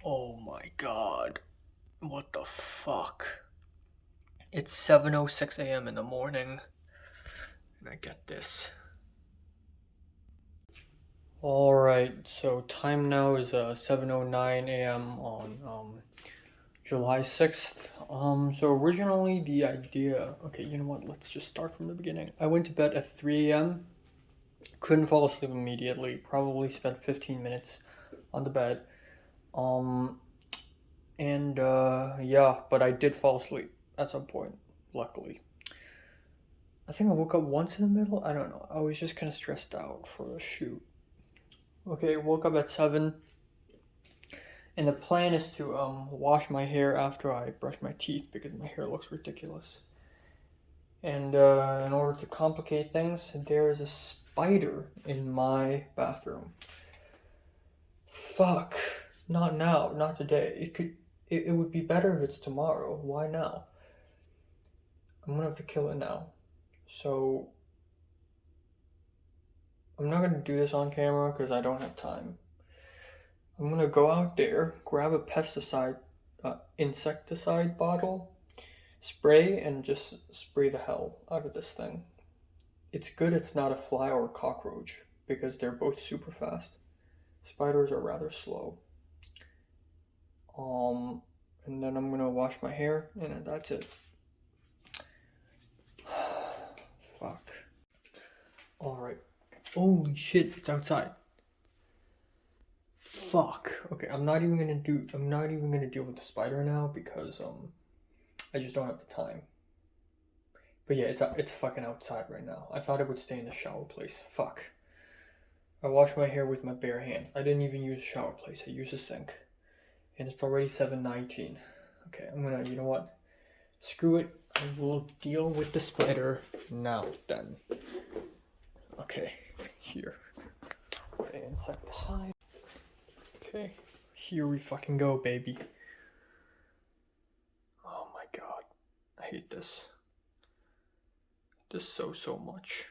Oh my god. What the fuck? It's 7:06 a.m. in the morning, and I get this. Alright, so time now is 7:09 a.m. on July 6th. So originally the idea, okay, you know what, let's just start from the beginning. I went to bed at 3 a.m. Couldn't fall asleep immediately, probably spent 15 minutes on the bed. Yeah, but I did fall asleep at some point, luckily. I think I woke up once in the middle, I don't know, I was just kind of stressed out for a shoot. Okay, woke up at 7, and the plan is to wash my hair after I brush my teeth because my hair looks ridiculous. And in order to complicate things, there is a spider in my bathroom. Fuck. Not now, not today. It would be better if it's tomorrow. Why now? I'm gonna have to kill it now. So I'm not gonna do this on camera because I don't have time. I'm gonna go out there, grab a pesticide, insecticide bottle, spray, and just spray the hell out of this thing. It's good it's not a fly or a cockroach because they're both super fast. Spiders are rather slow. And then I'm gonna wash my hair, and then that's it. Fuck. Alright. Holy shit, it's outside. Fuck. Okay, I'm not even gonna deal with the spider now because I just don't have the time. But yeah, it's fucking outside right now. I thought it would stay in the shower place. Fuck. I washed my hair with my bare hands. I didn't even use a shower place. I used a sink. And it's already 7:19. Okay, I'm gonna, you know what? Screw it. I will deal with the spider now then. Okay, here. Insecticide. Okay, here we fucking go, baby. Oh my god. I hate this. This so much.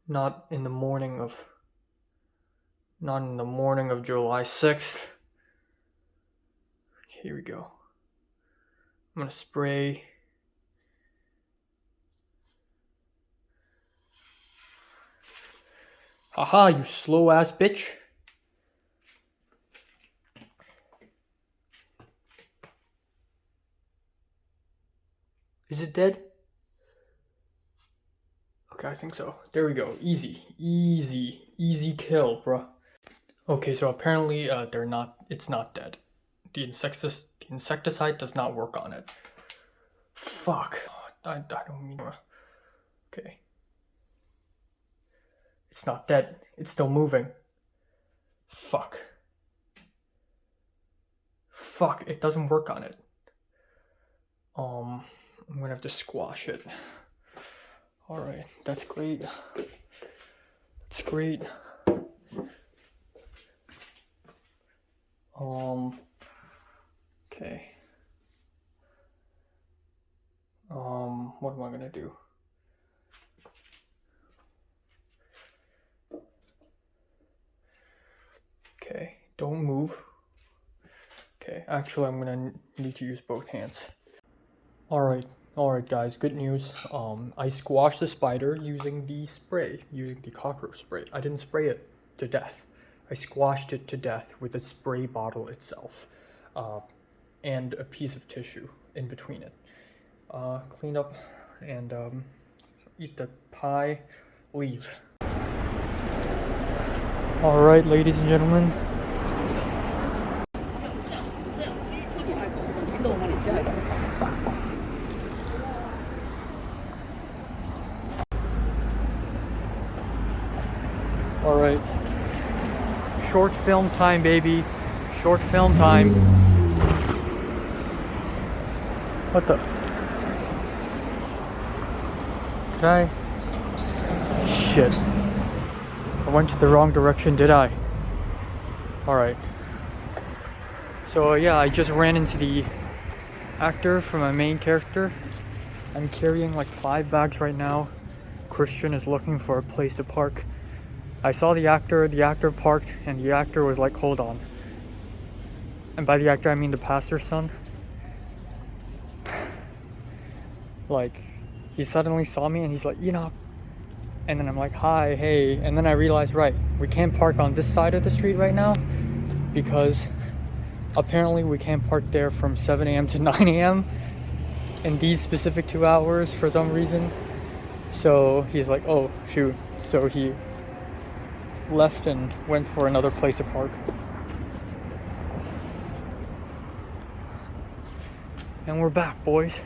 Not in the morning of July 6th. Here we go. I'm gonna spray. Haha, you slow ass bitch. Is it dead? Okay, I think so. There we go. Easy kill, bruh. Okay, so apparently it's not dead. The insecticide does not work on it. Fuck. I don't mean... Okay. It's not dead. It's still moving. Fuck. Fuck, it doesn't work on it. I'm gonna have to squash it. Alright, that's great. That's great. Okay. What am I gonna do? Okay, don't move. Okay, actually I'm gonna need to use both hands. Alright guys, good news. I squashed the spider using the cockroach spray. I didn't spray it to death. I squashed it to death with the spray bottle itself. And a piece of tissue in between it. Clean up and eat the pie, leave. Alright, ladies and gentlemen. Alright. Short film time, baby. Short film time. What the? Did I? Shit. I went to the wrong direction, did I? Alright. So yeah, I just ran into the actor for my main character. I'm carrying like 5 bags right now. Christian is looking for a place to park. I saw the actor parked, and the actor was like, hold on. and by the actor I mean the pastor's son. Like, he suddenly saw me and he's like, Enoch. And then I'm like, hi, hey. And then I realized, right, we can't park on this side of the street right now because apparently we can't park there from 7 a.m. to 9 a.m. in these specific 2 hours for some reason. So he's like, oh, shoot. So he left and went for another place to park. And we're back, boys.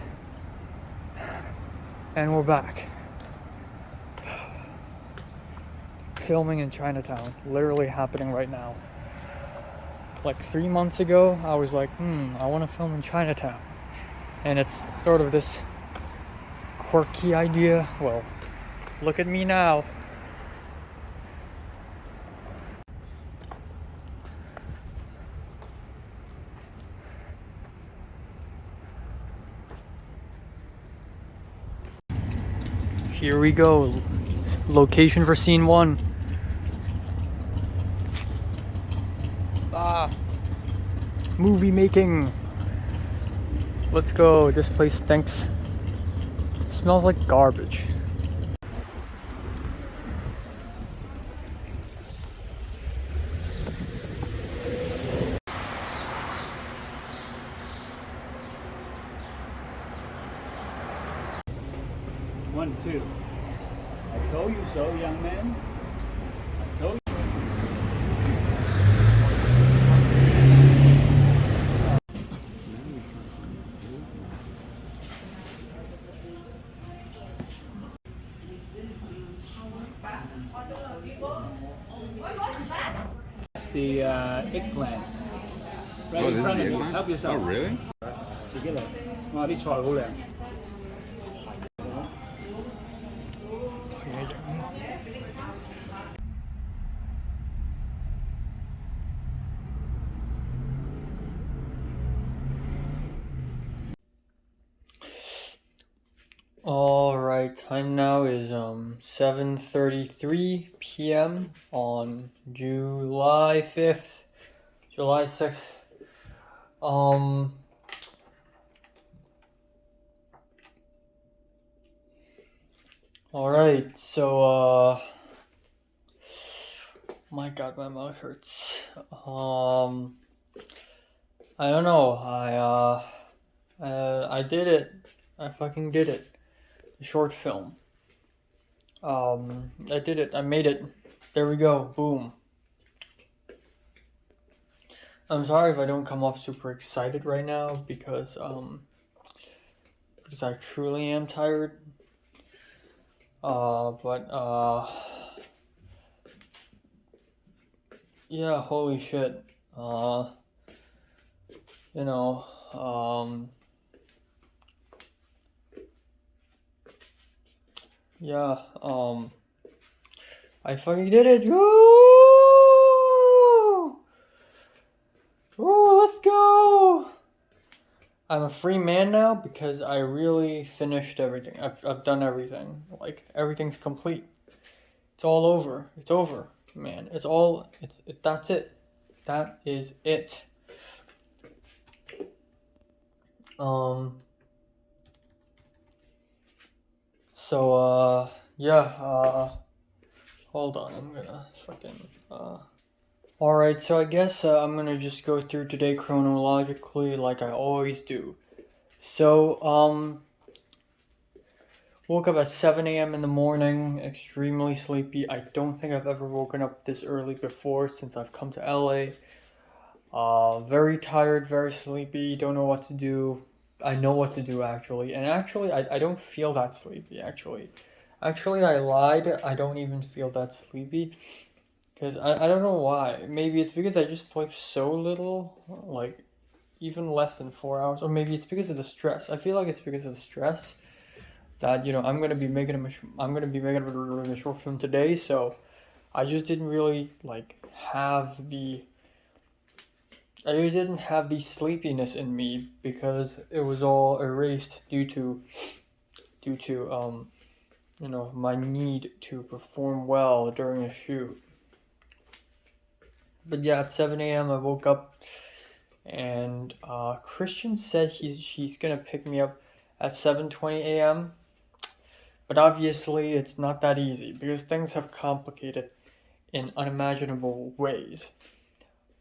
And we're back. Filming in Chinatown, literally happening right now. Like 3 months ago, I was like, I want to film in Chinatown. And it's sort of this quirky idea. Well, look at me now. Here we go. Location for scene 1. Movie making. Let's go. This place stinks. It smells like garbage. One, two. I told you so, young man. I told you. The eggplant. Right in front of you. Help yourself. Oh, really? 自己嚟。哇！啲菜好靚。Alright, time now is 7:33 p.m. on July 5th, July 6th. Alright, so my god, my mouth hurts. I don't know. I did it. I fucking did it. Short film. I did it. I made it. There we go. Boom. I'm sorry if I don't come off super excited right now because I truly am tired. Yeah, holy shit. You know, yeah, I fucking did it. Woo! Woo, let's go! I'm a free man now because I really finished everything. I've done everything. Like, everything's complete. It's all over. It's over, man. That's it. That is it. Hold on, I'm gonna fucking, Alright, so I guess, I'm gonna just go through today chronologically like I always do. So, woke up at 7 a.m. in the morning, extremely sleepy. I don't think I've ever woken up this early before since I've come to LA. Very tired, very sleepy, don't know what to do. I know what to do actually, and actually I don't feel that sleepy actually. Actually, I lied, I don't even feel that sleepy. Because I don't know why. Maybe it's because I just sleep so little, like even less than 4 hours, or maybe it's because of the stress. I feel like it's because of the stress that, you know, I'm gonna be making a short film today, so I just didn't really I just didn't have the sleepiness in me because it was all erased due to you know, my need to perform well during a shoot. But yeah, at 7 a.m. I woke up and Christian said she's gonna pick me up at 7:20 a.m. But obviously, it's not that easy because things have complicated in unimaginable ways.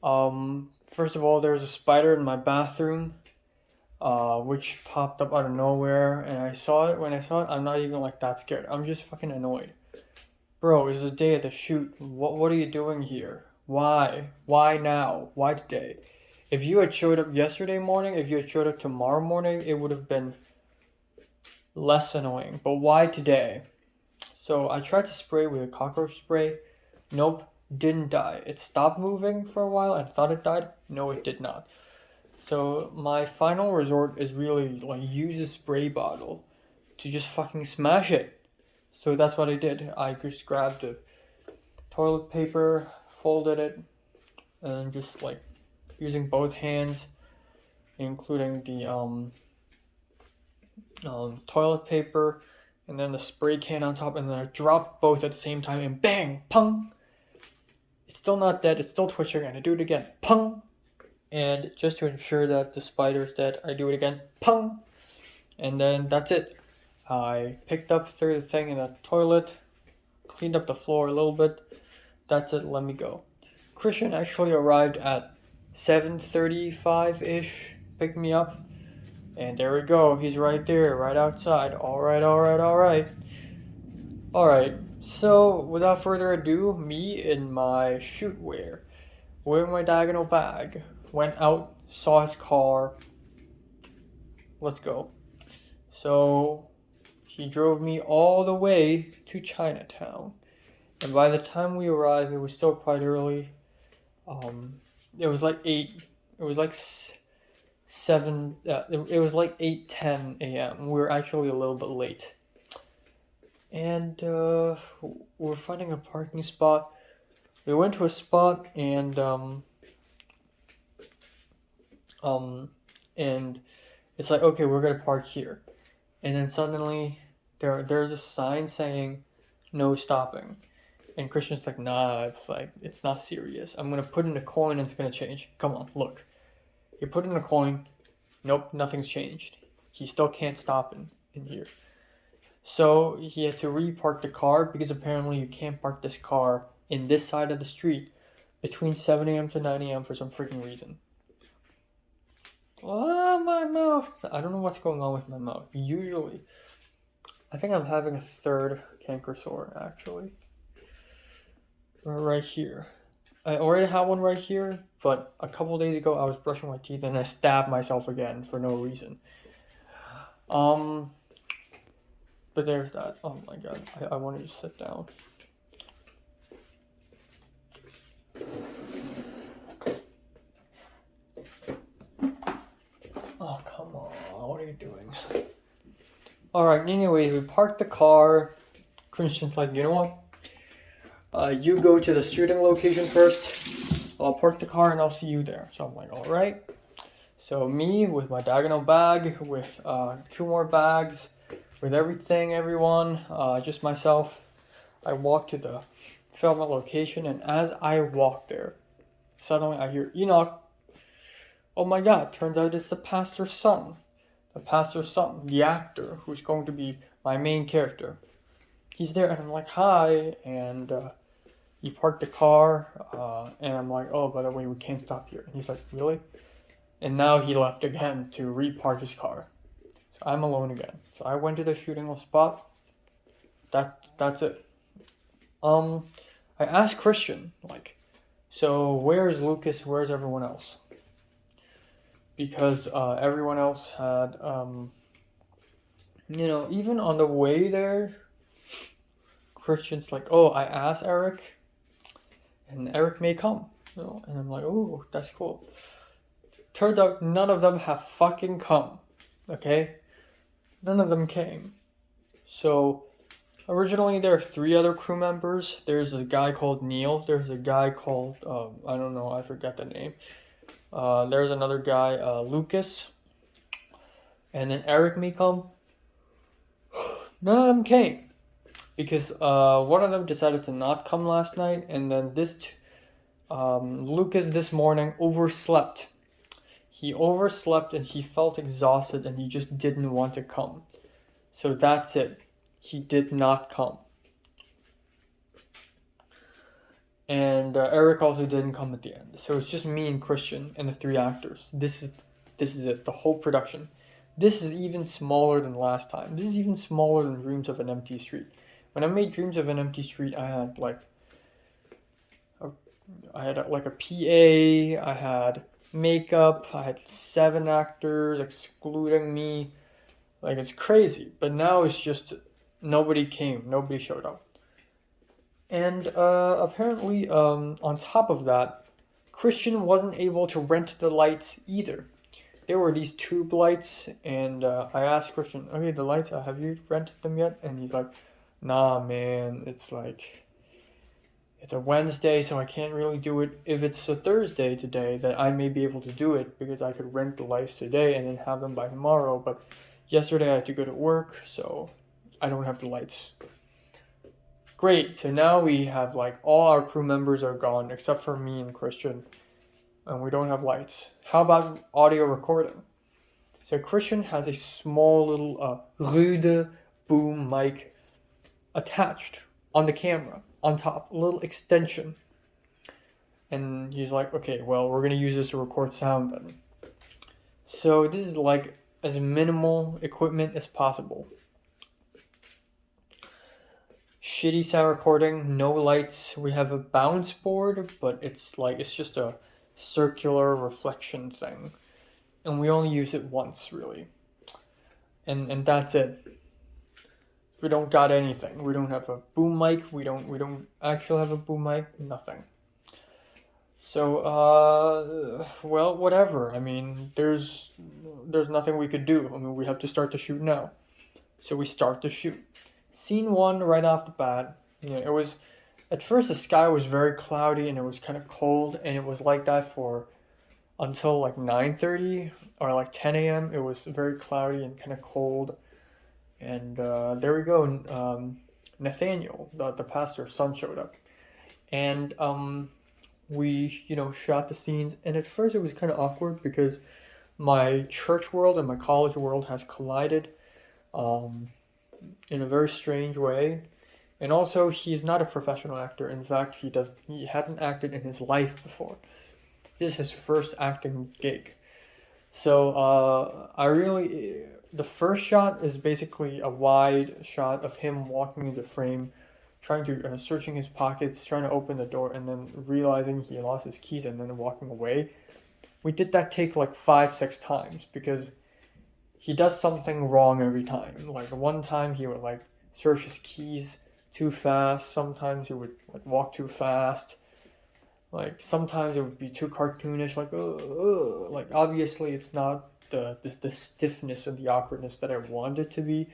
First of all, there's a spider in my bathroom, which popped up out of nowhere, and I saw it. When I saw it, I'm not even like that scared. I'm just fucking annoyed. Bro, it's the day of the shoot. What are you doing here? Why? Why now? Why today? If you had showed up yesterday morning, if you had showed up tomorrow morning, it would have been less annoying. But why today? So I tried to spray with a cockroach spray. Nope, didn't die. It stopped moving for a while and thought it died. No, it did not. So my final resort is really like use a spray bottle to just fucking smash it. So that's what I did. I just grabbed the toilet paper, folded it, and just like using both hands, including the toilet paper and then the spray can on top, and then I dropped both at the same time and bang, pung. It's still not dead, it's still twitching, and I do it again, pung. And just to ensure that the spider's dead, I do it again, pung. And then that's it. I picked up through the thing in the toilet, cleaned up the floor a little bit. That's it, let me go. Christian actually arrived at 7:35-ish, picked me up. And there we go, he's right there, right outside. Alright. Alright, so without further ado, me in my shoot wear, with my diagonal bag, went out, saw his car. Let's go. So he drove me all the way to Chinatown. And by the time we arrived, it was still quite early. It was like 8, it was like 7, it was like 8:10 a.m. We were actually a little bit late. And we're finding a parking spot. We went to a spot and it's like, okay, we're gonna park here. And then suddenly there's a sign saying no stopping. And Christian's like, nah, it's not serious. I'm gonna put in a coin and it's gonna change. Come on, look. You put in a coin, nope, nothing's changed. He still can't stop in here. So he had to re-park the car because apparently you can't park this car in this side of the street between 7 a.m. to 9 a.m. for some freaking reason. Oh, my mouth. I don't know what's going on with my mouth. Usually, I think I'm having a third canker sore, actually. Right here. I already had one right here, but a couple days ago I was brushing my teeth and I stabbed myself again for no reason. But there's that. Oh my god, I want to just sit down. Oh, come on, what are you doing? Alright, anyways, we parked the car. Christian's like, you know what? You go to the shooting location first. I'll park the car and I'll see you there. So I'm like, alright. So me with my diagonal bag, with 2 more bags, with everyone, just myself. I walk to the filming location, and as I walk there, suddenly I hear Enoch. Oh my god, turns out it's the pastor's son. The pastor's son, the actor, who's going to be my main character. He's there, and I'm like, hi, and he parked the car, and I'm like, oh, by the way, we can't stop here. And he's like, really? And now he left again to re-park his car. So I'm alone again. So I went to the shooting spot. That's it. I asked Christian, like, so where's Lucas? Where's everyone else? Because everyone else had, even on the way there, Christian's like, oh, I asked Eric, and Eric may come. And I'm like, oh, that's cool. Turns out none of them have fucking come. Okay? None of them came. So, originally there are 3 other crew members. There's a guy called Neil. There's a guy called, I don't know, I forget the name. There's another guy, Lucas. And then Eric may come. None of them came. Because one of them decided to not come last night. And then Lucas this morning overslept. He overslept and he felt exhausted and he just didn't want to come. So that's it. He did not come. And Eric also didn't come at the end. So it's just me and Christian and the 3 actors. This is it. The whole production. This is even smaller than last time. This is even smaller than Dreams of an Empty Street. When I made Dreams of an Empty Street, I had like a PA. I had makeup. I had 7 actors, excluding me. Like, it's crazy. But now it's just nobody came. Nobody showed up. And apparently, on top of that, Christian wasn't able to rent the lights either. There were these tube lights, and I asked Christian, okay, the lights, have you rented them yet? And he's like, nah, man, it's a Wednesday, so I can't really do it. If it's a Thursday today, then I may be able to do it because I could rent the lights today and then have them by tomorrow. But yesterday I had to go to work, so I don't have the lights. Great, so now we have like all our crew members are gone except for me and Christian, and we don't have lights. How about audio recording? So Christian has a small little Rode boom mic attached on the camera, on top, a little extension. And he's like, okay, well, we're gonna use this to record sound then. So this is like as minimal equipment as possible. Shitty sound recording, no lights. We have a bounce board, but it's just a circular reflection thing, and we only use it once really, and that's it. We don't got anything. We don't have a boom mic. We don't actually have a boom mic. Nothing. So well, whatever. I mean, there's nothing we could do. I mean, we have to start to shoot now. So we start to shoot. Scene 1 right off the bat. It was at first the sky was very cloudy and it was kind of cold, and it was like that for until like 9:30 or like 10 a.m. It was very cloudy and kind of cold. And there we go. Nathaniel, the pastor's son, showed up, and we shot the scenes. And at first it was kind of awkward because my church world and my college world has collided in a very strange way. And also, he's not a professional actor. In fact, he hadn't acted in his life before. This is his first acting gig. So the first shot is basically a wide shot of him walking into frame, trying to searching his pockets, trying to open the door, and then realizing he lost his keys and then walking away. We did that take like 5-6 times because he does something wrong every time. Like one time he would like search his keys too fast. Sometimes he would like walk too fast. Like sometimes it would be too cartoonish. Like obviously it's not the stiffness and the awkwardness that I want it to be.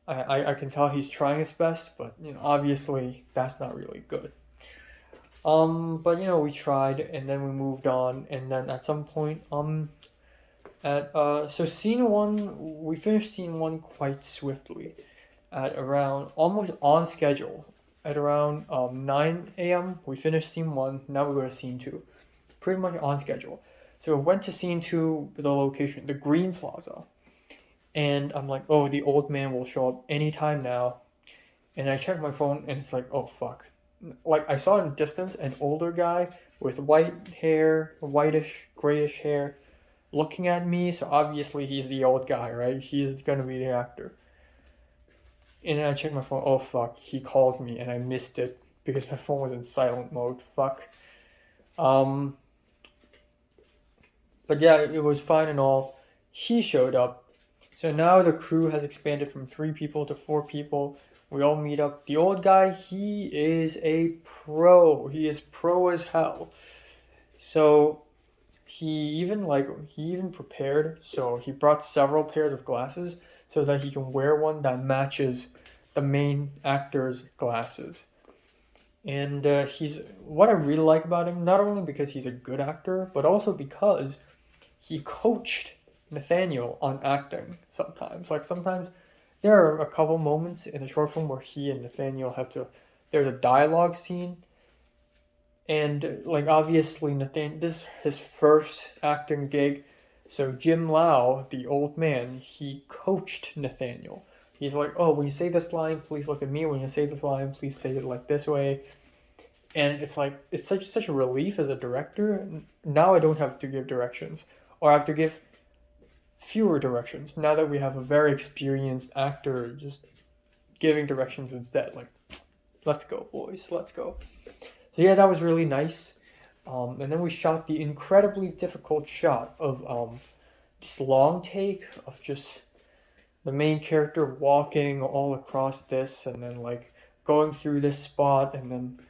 I can tell he's trying his best, but obviously that's not really good. But we tried, and then we moved on, and then at some point so scene 1, we finished scene 1 quite swiftly at around almost on schedule. At around 9 a.m. we finished scene 1. Now we go to scene 2, pretty much on schedule. So we went to scene 2, the location, the Green Plaza, and I'm like, oh, the old man will show up anytime now. And I checked my phone, and it's like, oh fuck. Like I saw in the distance an older guy with white hair, whitish, grayish hair, looking at me. So obviously he's the old guy, right? He's gonna be the actor. And then I checked my phone. Oh fuck, he called me and I missed it because my phone was in silent mode. Fuck. But yeah, it was fine and all. He showed up. So now the crew has expanded from 3 people to 4 people. We all meet up. The old guy, he is a pro. He is pro as hell. So he even prepared. So he brought several pairs of glasses so that he can wear one that matches the main actor's glasses. And what I really like about him, not only because he's a good actor, but also because he coached Nathaniel on acting sometimes. Like sometimes there are a couple moments in the short film where he and Nathaniel there's a dialogue scene And like obviously Nathan, this is his first acting gig. So Jim Lau, the old man, he coached Nathaniel. He's like, oh, when you say this line, please look at me. When you say this line, please say it like this way. And it's like it's such a relief as a director. Now I don't have to give directions, or I have to give fewer directions. Now that we have a very experienced actor, just giving directions instead. Like, let's go, boys, let's go. So yeah, that was really nice. And then we shot the incredibly difficult shot of this long take of just the main character walking all across this, and then like going through this spot, and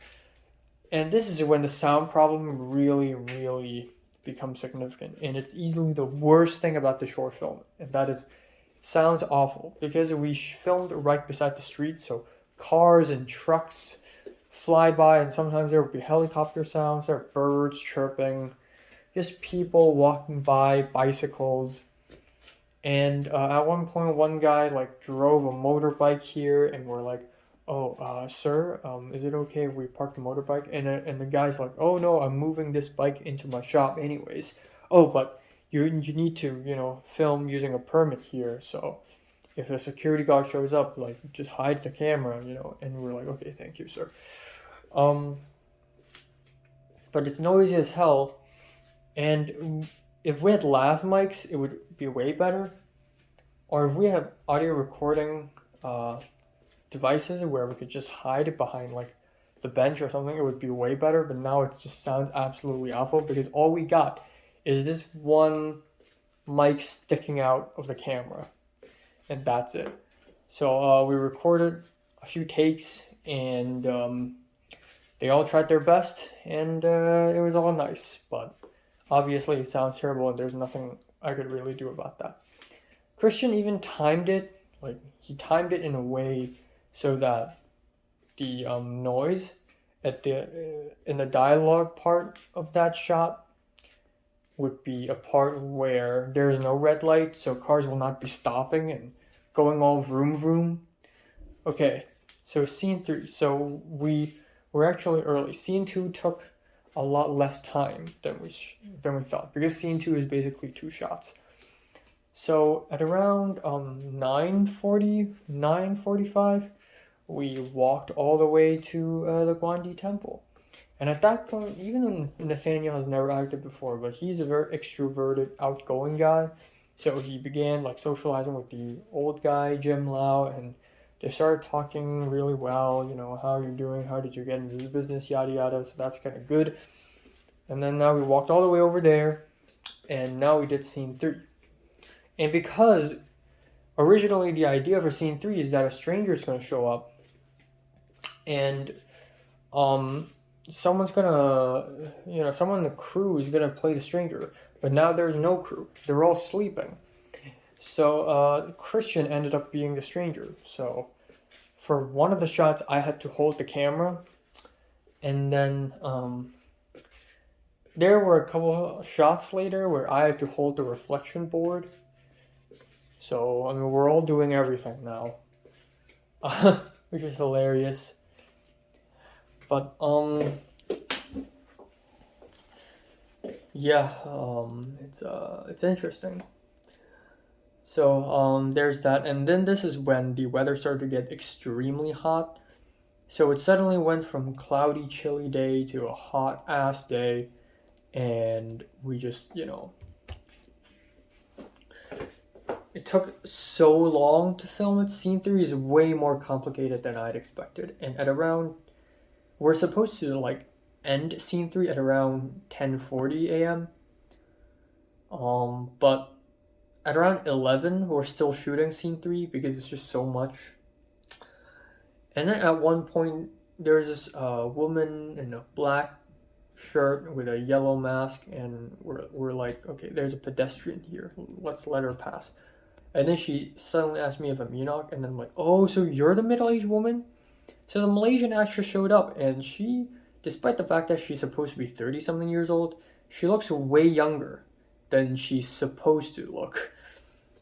this is when the sound problem really becomes significant, and it's easily the worst thing about the short film, and that is, it sounds awful because we filmed right beside the street, so cars and trucks fly by, and sometimes there would be helicopter sounds, there are birds chirping, just people walking by, bicycles. And at one point, one guy like drove a motorbike here, and we're like, "Oh, sir, is it okay if we park the motorbike?" And the guy's like, "Oh no, I'm moving this bike into my shop anyways. Oh, but you need to film using a permit here, so if a security guard shows up, like just hide the camera. And we're like, "Okay, thank you, sir." Um, but it's noisy as hell, and if we had lav mics, it would be way better. Or if we have audio recording devices where we could just hide it behind like the bench or something, it would be way better. But now it just sounds absolutely awful because all we got is this one mic sticking out of the camera, and that's it. So we recorded a few takes, and they all tried their best, and it was all nice. But obviously, it sounds terrible, and there's nothing I could really do about that. Christian even timed it, like he timed it in a way so that the noise at in the dialogue part of that shot would be a part where there is no red light, so cars will not be stopping and going all vroom vroom. Okay, so scene 3. So we were actually early. Scene 2 took a lot less time than we thought, because scene 2 is basically 2 shots. So at around 9:40, 9:45, we walked all the way to the Guandi Temple. And at that point, even though Nathaniel has never acted before, but he's a very extroverted, outgoing guy. So he began like socializing with the old guy, Jim Lau, and they started talking really well. How are you doing? How did you get into this business? Yada yada. So that's kind of good. And then now we walked all the way over there, and now we did scene 3. And because originally the idea for scene 3 is that a stranger is going to show up, and someone's gonna, someone in the crew is gonna play the stranger. But now there's no crew; they're all sleeping. So Christian ended up being the stranger. So for one of the shots, I had to hold the camera, and then there were a couple of shots later where I had to hold the reflection board. So, I mean, we're all doing everything now, which is hilarious. But, yeah, it's interesting. So, there's that, and then this is when the weather started to get extremely hot. So it suddenly went from cloudy, chilly day to a hot ass day, and we just, it took so long to film it. Scene 3 is way more complicated than I'd expected. And at around, we're supposed to like end scene 3 at around 10:40 a.m. But at around 11, we're still shooting scene 3 because it's just so much. And then at one point, there's this woman in a black shirt with a yellow mask, and we're like, okay, there's a pedestrian here. Let's let her pass. And then she suddenly asked me if I'm Enoch, and then I'm like, oh, so you're the middle-aged woman? So the Malaysian actress showed up, and she, despite the fact that she's supposed to be 30-something years old, she looks way younger than she's supposed to look.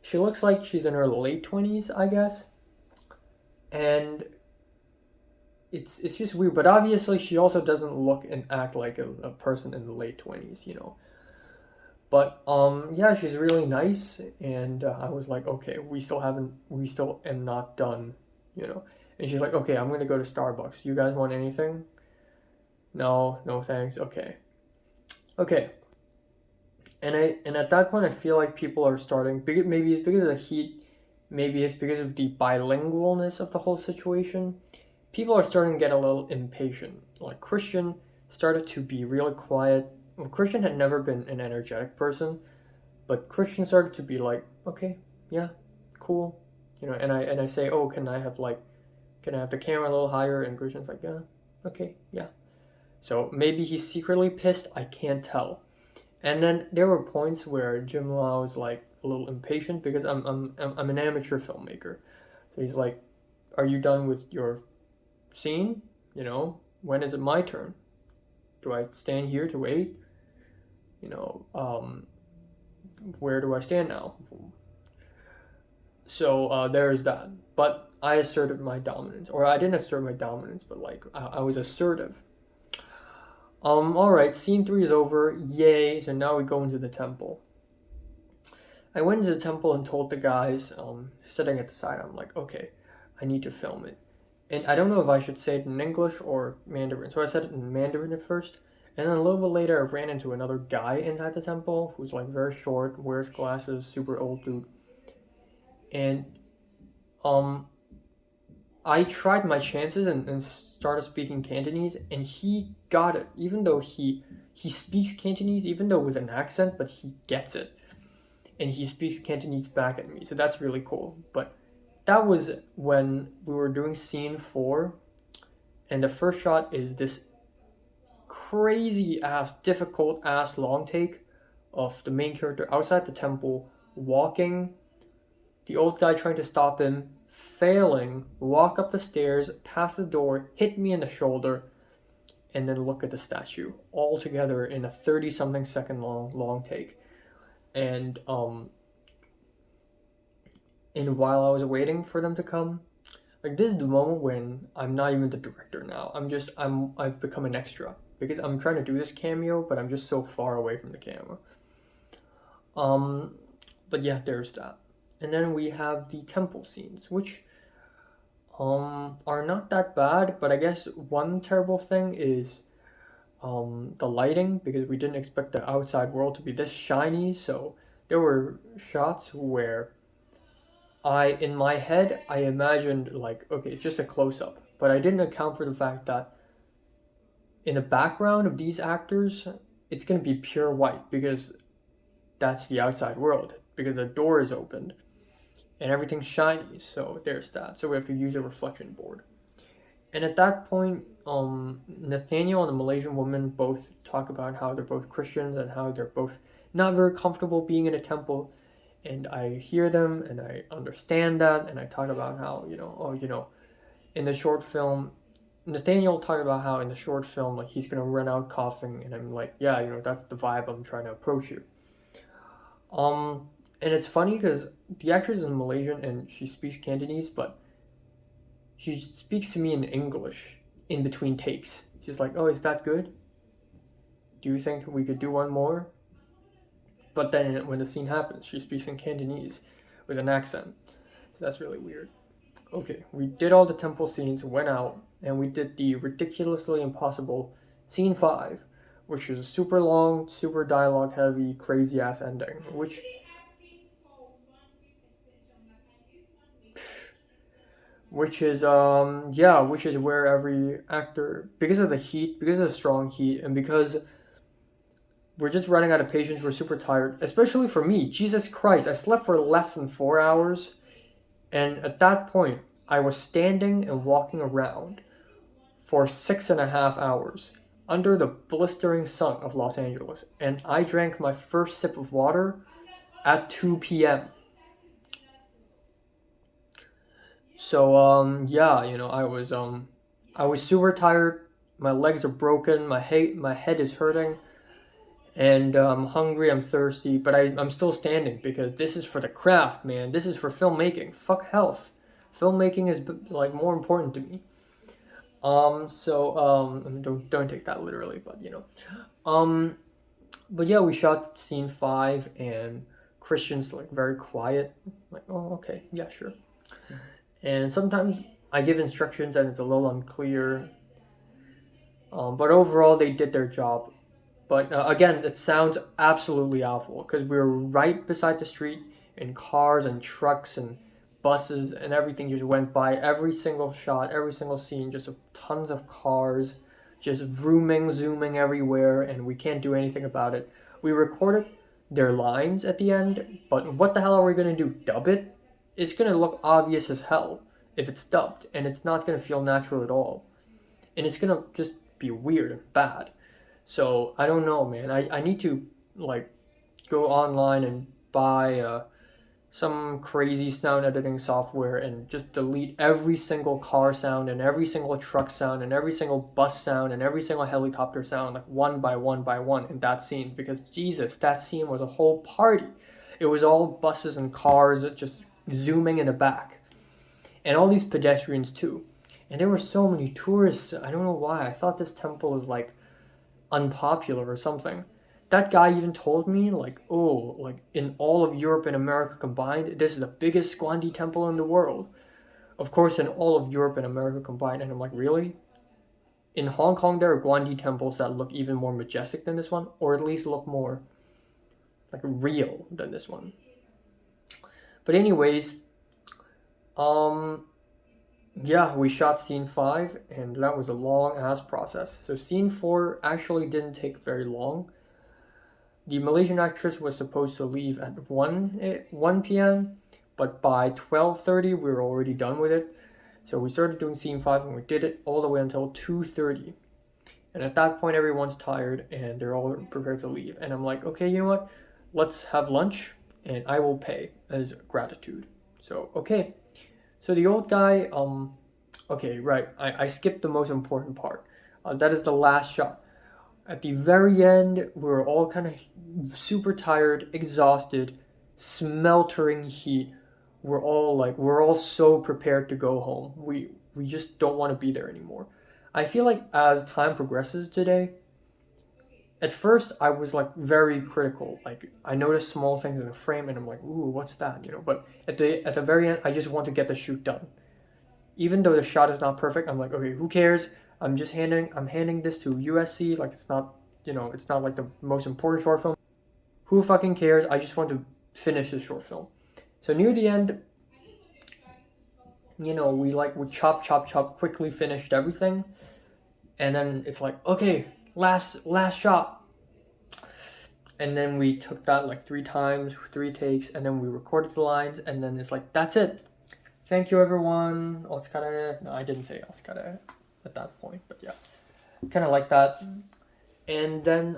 She looks like she's in her late 20s, I guess. And it's just weird. But obviously, she also doesn't look and act like a person in the late 20s, you know. But yeah, she's really nice, and I was like, okay, we still am not done, you know. And she's like, okay, I'm gonna go to Starbucks. You guys want anything? No, no thanks. Okay, okay. And at that point, I feel like people are starting. Maybe it's because of the heat. Maybe it's because of the bilingualness of the whole situation. People are starting to get a little impatient. Like Christian started to be really quiet. Well, Christian had never been an energetic person, but Christian started to be like, okay, yeah, cool, you know. And I say, oh, can I have the camera a little higher? And Christian's like, yeah, okay, yeah. So maybe he's secretly pissed. I can't tell. And then there were points where Jim Lau was like a little impatient because I'm an amateur filmmaker. So he's like, "Are you done with your scene? You know, when is it my turn? Do I stand here to wait? You know, where do I stand now?" So there's that. But I asserted my dominance, or I didn't assert my dominance, but like I was assertive. All right, scene 3 is over. Yay! So now we go into the temple. I went into the temple and told the guys, sitting at the side, I'm like, okay, I need to film it. And I don't know if I should say it in English or Mandarin. So I said it in Mandarin at first. And then a little bit later, I ran into another guy inside the temple who's like very short, wears glasses, super old dude. And um, I tried my chances and started speaking Cantonese, and he got it. Even though he speaks Cantonese, even though with an accent, but he gets it. And he speaks Cantonese back at me, so that's really cool. But that was when we were doing scene 4, and the first shot is this crazy ass, difficult ass long take of the main character outside the temple, walking, the old guy trying to stop him, failing, walk up the stairs, past the door, hit me in the shoulder, and then look at the statue, all together in a 30-something second long take. And while I was waiting for them to come, like this is the moment when I'm not even the director now. I've become an extra because I'm trying to do this cameo, but I'm just so far away from the camera. But yeah, there's that. And then we have the temple scenes, which are not that bad, but I guess one terrible thing is the lighting, because we didn't expect the outside world to be this shiny. So there were shots where in my head, I imagined like, okay, it's just a close up, but I didn't account for the fact that in the background of these actors, it's gonna be pure white because that's the outside world, because the door is opened and everything's shiny. So there's that. So we have to use a reflection board. And at that point, Nathaniel and the Malaysian woman both talk about how they're both Christians and how they're both not very comfortable being in a temple. And I hear them and I understand that. And I talk about how, in the short film, Nathaniel talked about how in the short film, like he's going to run out coughing. And I'm like, yeah, that's the vibe I'm trying to approach here. And it's funny because the actress is Malaysian and she speaks Cantonese, but she speaks to me in English in between takes. She's like, oh, is that good? Do you think we could do one more? But then when the scene happens, she speaks in Cantonese with an accent. So that's really weird. Okay, we did all the temple scenes, went out, and we did the ridiculously impossible scene 5, which is a super long, super dialogue heavy, crazy ass ending, which is where every actor, because of the heat, because of the strong heat, and because we're just running out of patience, we're super tired, especially for me. Jesus Christ, I slept for less than 4 hours, and at that point I was standing and walking around for 6.5 hours under the blistering sun of Los Angeles, and I drank my first sip of water at 2 p.m. So I was super tired. My legs are broken. My head is hurting, and I'm hungry. I'm thirsty, but I'm still standing because this is for the craft, man. This is for filmmaking. Fuck health. Filmmaking is like more important to me. I mean, don't take that literally, but um, but yeah, we shot scene 5, and Christian's like very quiet. I'm like, oh, okay, yeah, sure. And sometimes I give instructions and it's a little unclear. But overall, they did their job. But again, it sounds absolutely awful because we were right beside the street, and cars and trucks and buses and everything just went by. Every single shot, every single scene, just tons of cars, just vrooming, zooming everywhere, and we can't do anything about it. We recorded their lines at the end, but what the hell are we gonna do? Dub it? It's gonna look obvious as hell if it's dubbed, and it's not gonna feel natural at all, and it's gonna just be weird and bad. So I don't know, man. I need to like go online and buy some crazy sound editing software and just delete every single car sound and every single truck sound and every single bus sound and every single helicopter sound, like one by one by one in that scene, because Jesus, that scene was a whole party. It was all buses and cars just zooming in the back, and all these pedestrians too. And there were so many tourists. I don't know why. I thought this temple was like unpopular or something. That guy even told me, like, oh, like in all of Europe and America combined, this is the biggest Guandi temple in the world. Of course, in all of Europe and America combined. And I'm like, really? In Hong Kong, there are Guandi temples that look even more majestic than this one, or at least look more like real than this one. But anyways, yeah, we shot scene 5, and that was a long ass process. So scene 4 actually didn't take very long. The Malaysian actress was supposed to leave at 1 p.m., but by 12:30 we were already done with it. So we started doing scene 5 and we did it all the way until 2:30. And at that point everyone's tired and they're all prepared to leave. And I'm like, okay, you know what? Let's have lunch and I will pay as gratitude. So, okay. So the old guy, okay, right, I skipped the most important part. That is the last shot. At the very end, we were all kind of super tired, exhausted, smeltering heat. We're all so prepared to go home. We just don't want to be there anymore. I feel like as time progresses today, at first I was like very critical. Like I noticed small things in the frame and I'm like, ooh, what's that? But at the very end, I just want to get the shoot done. Even though the shot is not perfect, I'm like, okay, who cares? I'm handing this to USC. Like it's not like the most important short film. Who fucking cares? I just want to finish this short film. So near the end, we chop, quickly finished everything, and then it's like, okay, last shot. And then we took that like 3 times, 3 takes, and then we recorded the lines, and then it's like, that's it. Thank you, everyone. No, I didn't say Oscar at that point, but yeah, kind of like that. And then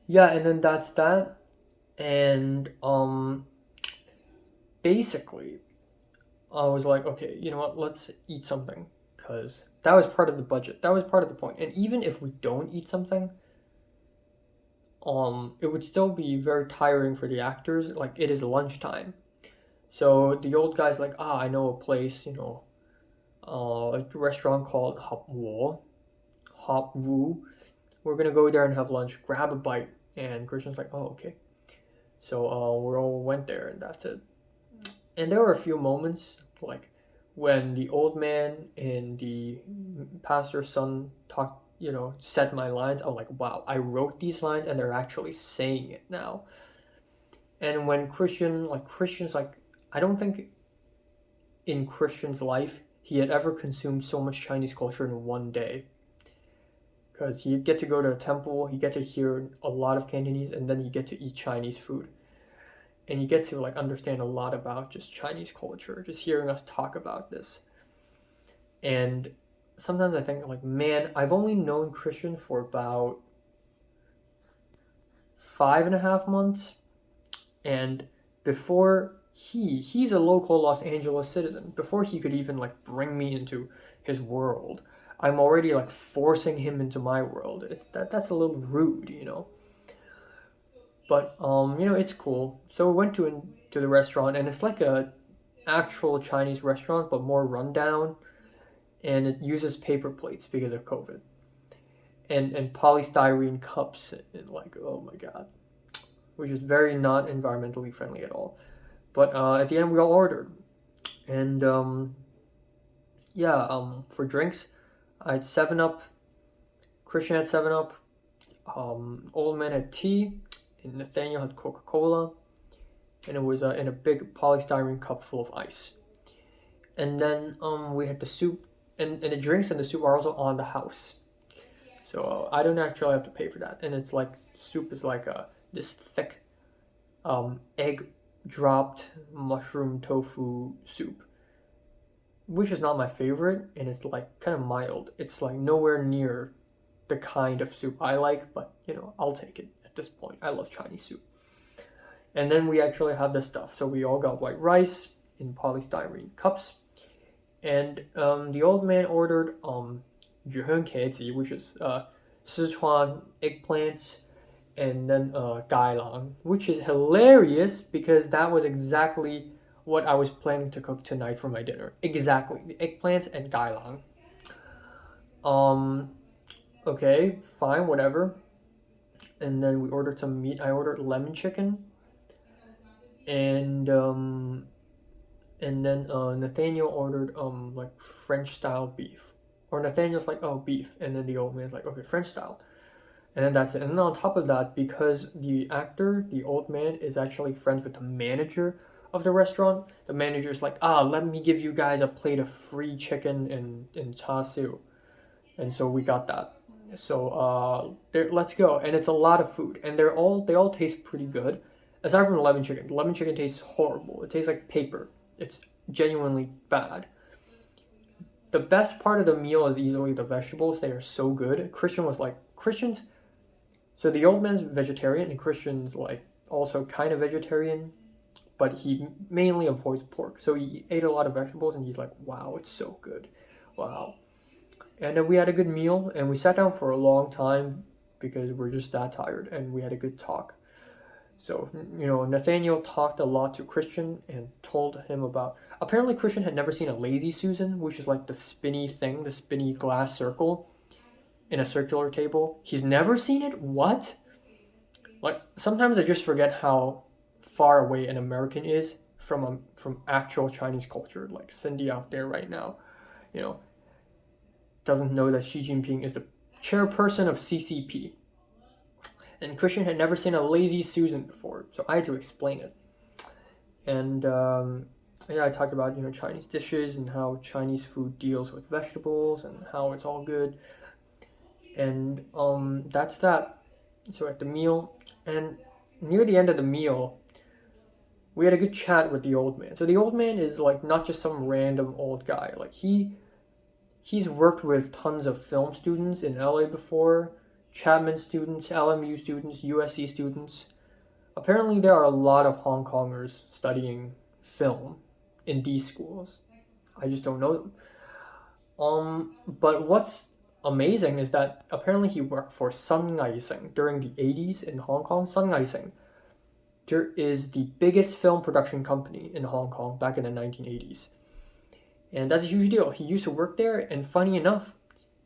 yeah, and then that's that. And basically I was like, okay, you know what, let's eat something, because that was part of the budget, that was part of the point. And even if we don't eat something, it would still be very tiring for the actors. Like it is lunchtime. So the old guy's like, I know a place, a restaurant called Hop Woo. We're gonna go there and have lunch, grab a bite. And Christian's like, oh, okay. So we all went there, and that's it. And there were a few moments, like when the old man and the pastor's son said my lines. I'm like, wow, I wrote these lines and they're actually saying it now. And when Christian's like, I don't think in Christian's life he had ever consumed so much Chinese culture in one day. Because you get to go to a temple, you get to hear a lot of Cantonese, and then you get to eat Chinese food. And you get to like understand a lot about just Chinese culture, just hearing us talk about this. And sometimes I think like, man, I've only known Christian for about 5.5 months. And before he's a local Los Angeles citizen, before he could even like bring me into his world, I'm already like forcing him into my world. That's a little rude, But it's cool. So we went to the restaurant, and it's like a actual Chinese restaurant, but more rundown, and it uses paper plates because of COVID, and polystyrene cups, and like, oh my god, which is very not environmentally friendly at all. But at the end, we all ordered, and yeah, for drinks, I had Seven Up. Christian had Seven Up. Old man had tea, and Nathaniel had Coca Cola, and it was in a big polystyrene cup full of ice. And then we had the soup, and the drinks and the soup are also on the house, so I don't actually have to pay for that. And it's like soup is like this thick egg dropped mushroom tofu soup, which is not my favorite, and it's like kind of mild. It's like nowhere near the kind of soup I like, but I'll take it at this point. I love Chinese soup. And then we actually have the stuff. So we all got white rice in polystyrene cups, and the old man ordered yuhen kezi, which is Sichuan eggplants, and then gailang, which is hilarious because that was exactly what I was planning to cook tonight for my dinner. Exactly, the eggplants and gailang. Okay, fine, whatever. And then we ordered some meat. I ordered lemon chicken, and then Nathaniel ordered like French style beef. Or Nathaniel's like, oh, beef, and then the old man's like, okay, French style. And then that's it. And then on top of that, because the actor, the old man, is actually friends with the manager of the restaurant, the manager's like, let me give you guys a plate of free chicken and char siu. And so we got that. So let's go. And it's a lot of food, and they all taste pretty good, aside from the lemon chicken. The lemon chicken tastes horrible. It tastes like paper. It's genuinely bad. The best part of the meal is easily the vegetables. They are so good. Christian was like, Christian's, so the old man's vegetarian, and Christian's like also kind of vegetarian, but he mainly avoids pork. So he ate a lot of vegetables, and he's like, wow, it's so good. Wow. And then we had a good meal, and we sat down for a long time because we're just that tired, and we had a good talk. So, Nathaniel talked a lot to Christian and told him about. Apparently, Christian had never seen a Lazy Susan, which is like the spinny thing, the spinny glass circle in a circular table. He's never seen it? What? Like, sometimes I just forget how far away an American is from actual Chinese culture. Like Cindy out there right now, doesn't know that Xi Jinping is the chairperson of CCP. And Christian had never seen a Lazy Susan before, so I had to explain it. And I talked about Chinese dishes and how Chinese food deals with vegetables and how it's all good. And that's that. So at the meal, and near the end of the meal, we had a good chat with the old man. So the old man is like not just some random old guy. Like he's worked with tons of film students in LA before, Chapman students, LMU students, USC students. Apparently there are a lot of Hong Kongers studying film in these schools. I just don't know them. But what's amazing is that apparently he worked for Sun Yat-sen during the 80s in Hong Kong. Sun Yat-sen is the biggest film production company in Hong Kong back in the 1980s. And that's a huge deal. He used to work there, and funny enough,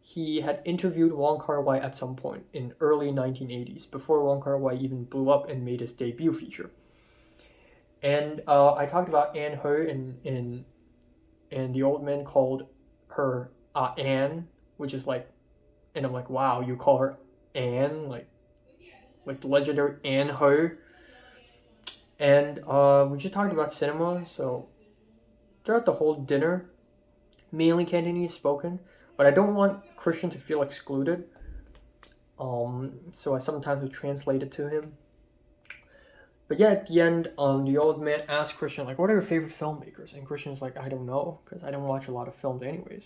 he had interviewed Wong Kar-wai at some point in early 1980s, before Wong Kar-wai even blew up and made his debut feature. And I talked about Anne He, and the old man called her Anne, which is like, and I'm like, wow, you call her Anne, like the legendary Anne He. And we just talked about cinema, so throughout the whole dinner, mainly Cantonese spoken, but I don't want Christian to feel excluded. So I sometimes would translate it to him. But yeah, at the end, the old man asked Christian, like, what are your favorite filmmakers? And Christian's like, I don't know, because I don't watch a lot of films anyways.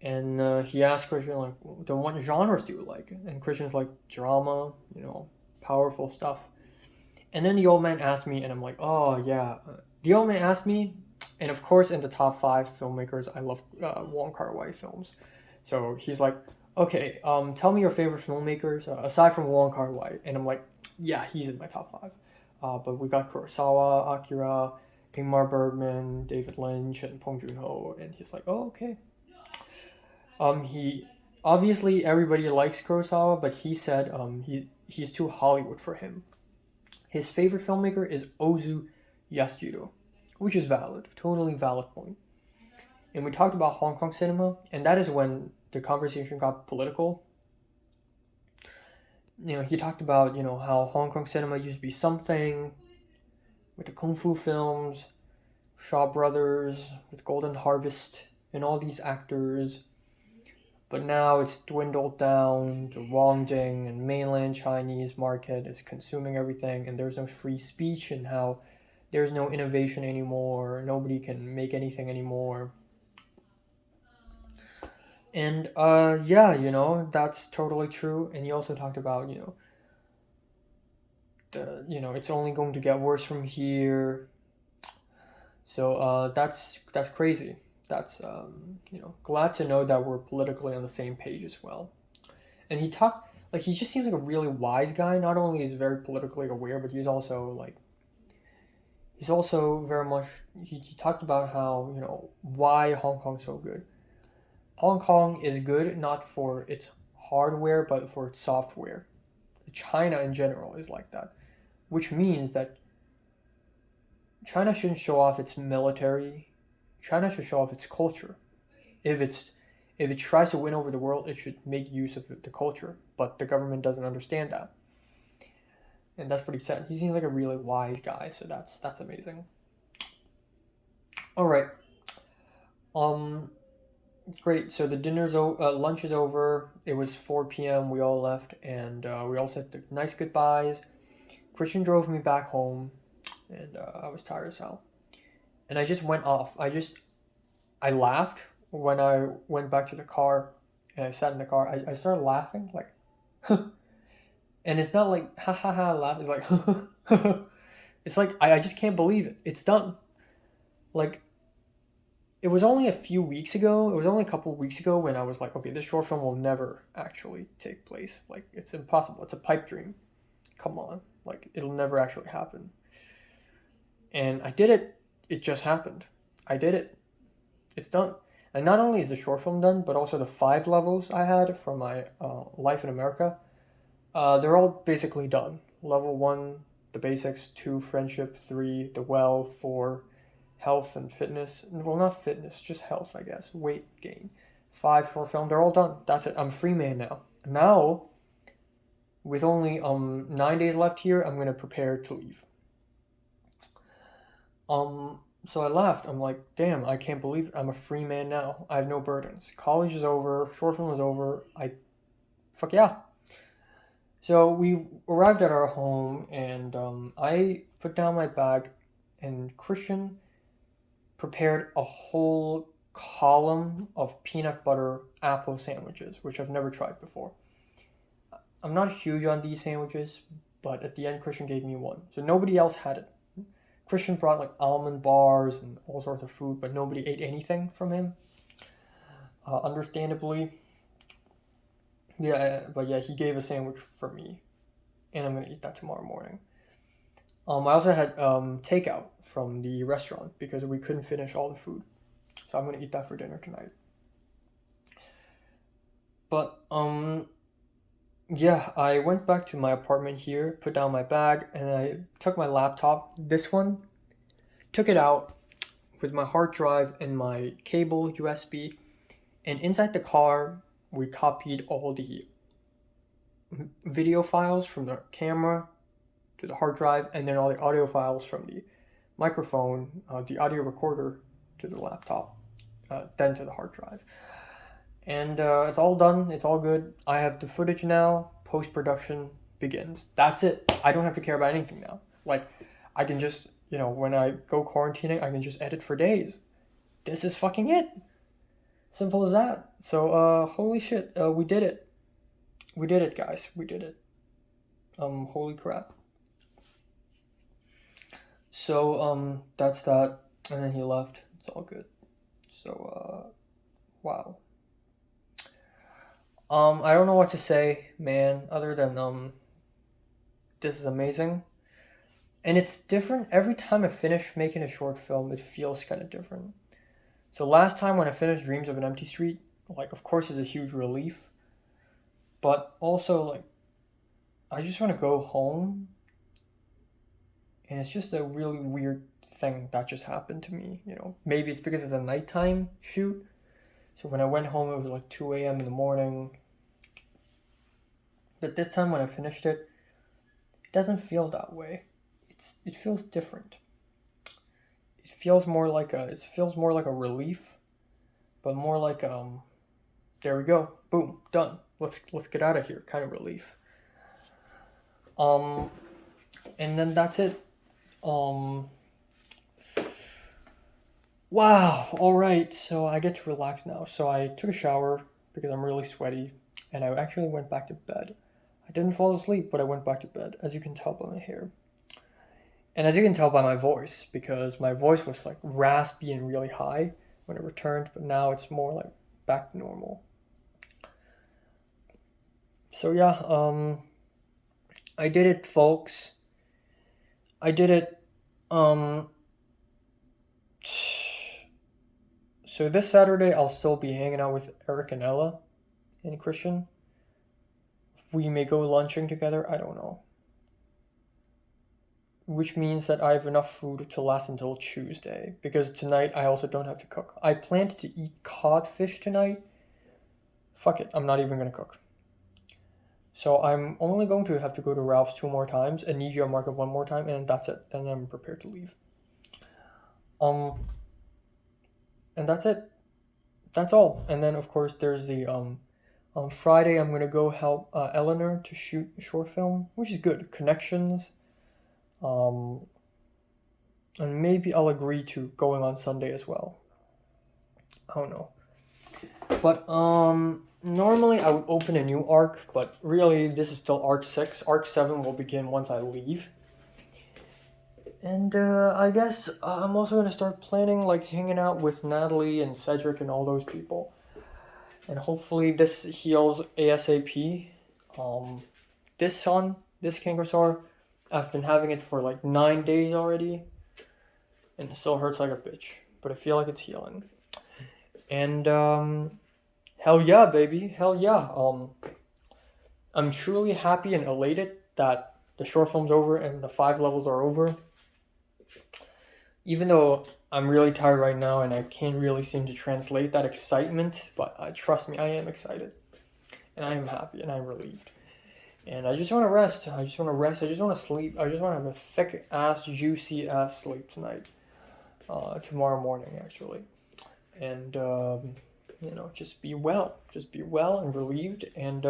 And he asked Christian, like, then what genres do you like? And Christian's like, drama, powerful stuff. And then the old man asked me, and I'm like, oh yeah. The old man asked me, and of course in the top 5 filmmakers, I love Wong Kar-wai films. So he's like, okay, tell me your favorite filmmakers aside from Wong Kar-wai. And I'm like, yeah, he's in my top 5. But we got Kurosawa, Akira, Ingmar Bergman, David Lynch, and Bong Joon-ho, and he's like, oh, okay. He obviously everybody likes Kurosawa, but he said he's too Hollywood for him. His favorite filmmaker is Ozu Yasujiro, which is valid, totally valid point. And we talked about Hong Kong cinema, and that is when the conversation got political. He talked about how Hong Kong cinema used to be something with the kung fu films, Shaw Brothers, with Golden Harvest, and all these actors. But now it's dwindled down to Wongjing, and mainland Chinese market is consuming everything, and there's no free speech, and how there's no innovation anymore, nobody can make anything anymore. And yeah, that's totally true. And he also talked about it's only going to get worse from here. So that's crazy. That's glad to know that we're politically on the same page as well. And he just seems like a really wise guy. Not only is he very politically aware, but he's also very much he talked about how why Hong Kong's so good. Hong Kong is good not for its hardware but for its software. China in general is like that, which means that China shouldn't show off its military. China should show off its culture. If it tries to win over the world, it should make use of the culture. But the government doesn't understand that, and that's pretty sad. He seems like a really wise guy, so that's amazing. All right, great. So the lunch is over. It was 4 p.m. We all left, and we all said nice goodbyes. Christian drove me back home, and I was tired as hell. And I just went off. I laughed when I went back to the car, and I sat in the car. I started laughing, like, and it's not like, ha ha ha, laugh. It's like, it's like, I just can't believe it. It's done. Like, it was only a few weeks ago. It was only a couple of weeks ago when I was like, okay, this short film will never actually take place. Like, it's impossible. It's a pipe dream. Come on. Like, it'll never actually happen. And I did it. It just happened. I did it. It's done. And not only is the short film done, but also the 5 levels I had from my life in America, they're all basically done. Level 1, the basics, 2, friendship, 3, the well, 4, health and fitness. Well, not fitness, just health, I guess. Weight gain. 5 short film, they're all done. That's it. I'm free man now. Now, with only 9 days left here, I'm going to prepare to leave. So I laughed. I'm like, damn, I can't believe it. I'm a free man now. I have no burdens. College is over. Short film is over. Fuck yeah. So we arrived at our home, and I put down my bag, and Christian prepared a whole column of peanut butter apple sandwiches, which I've never tried before. I'm not huge on these sandwiches, but at the end, Christian gave me one. So nobody else had it. Christian brought like almond bars and all sorts of food, but nobody ate anything from him. Understandably. Yeah, but yeah, he gave a sandwich for me, and I'm gonna eat that tomorrow morning. I also had takeout from the restaurant because we couldn't finish all the food, so I'm gonna eat that for dinner tonight. But yeah, I went back to my apartment here, put down my bag, and I took my laptop, this one, took it out with my hard drive and my cable USB, and inside the car, we copied all the video files from the camera to the hard drive, and then all the audio files from the microphone, the audio recorder to the laptop, then to the hard drive. And it's all done. It's all good. I have the footage now. Post-production begins. That's it. I don't have to care about anything now. Like, I can just, when I go quarantining, I can just edit for days. This is fucking it. Simple as that. So, holy shit. We did it. We did it, guys. We did it. Holy crap. So, that's that. And then he left. It's all good. So, wow. I don't know what to say, man, other than, this is amazing. And it's different every time I finish making a short film. It feels kind of different. So last time when I finished Dreams of an Empty Street, like of course it's a huge relief, but also like I just want to go home, and it's just a really weird thing that just happened to me. Maybe it's because it's a nighttime shoot. So when I went home, it was like 2 a.m. in the morning. But this time when I finished it, it doesn't feel that way. It feels different. It feels more like a relief, but more like there we go, boom, done. Let's get out of here kind of relief. And then that's it. Wow, all right, so I get to relax now. So I took a shower because I'm really sweaty, and I actually went back to bed. I didn't fall asleep, but I went back to bed, as you can tell by my hair. And as you can tell by my voice, because my voice was like raspy and really high when it returned, but now it's more like back to normal. So yeah, I did it, folks. I did it. So this Saturday I'll still be hanging out with Eric and Ella and Christian. We may go lunching together, I don't know. Which means that I have enough food to last until Tuesday, because tonight I also don't have to cook. I planned to eat codfish tonight. Fuck it, I'm not even gonna cook. So I'm only going to have to go to Ralph's 2 more times and Nijia Market 1 more time, and that's it. Then I'm prepared to leave. And that's it. That's all. And then of course there's the on Friday I'm gonna go help Eleanor to shoot a short film, which is good. Connections. And maybe I'll agree to going on Sunday as well. I don't know. But normally I would open a new arc, but really this is still arc 6. Arc 7 will begin once I leave. And I guess I'm also gonna start planning like hanging out with Natalie and Cedric and all those people. And hopefully this heals ASAP. This Kangasaur, I've been having it for like 9 days already, and it still hurts like a bitch, but I feel like it's healing. And hell yeah, baby, hell yeah. I'm truly happy and elated that the short film's over and the 5 levels are over. Even though I'm really tired right now and I can't really seem to translate that excitement, but trust me, I am excited. And I am happy and I'm relieved. And I just want to rest. I just want to sleep. I just want to have a thick ass, juicy ass sleep tonight. Tomorrow morning, actually. And, just be well. Just be well and relieved. And,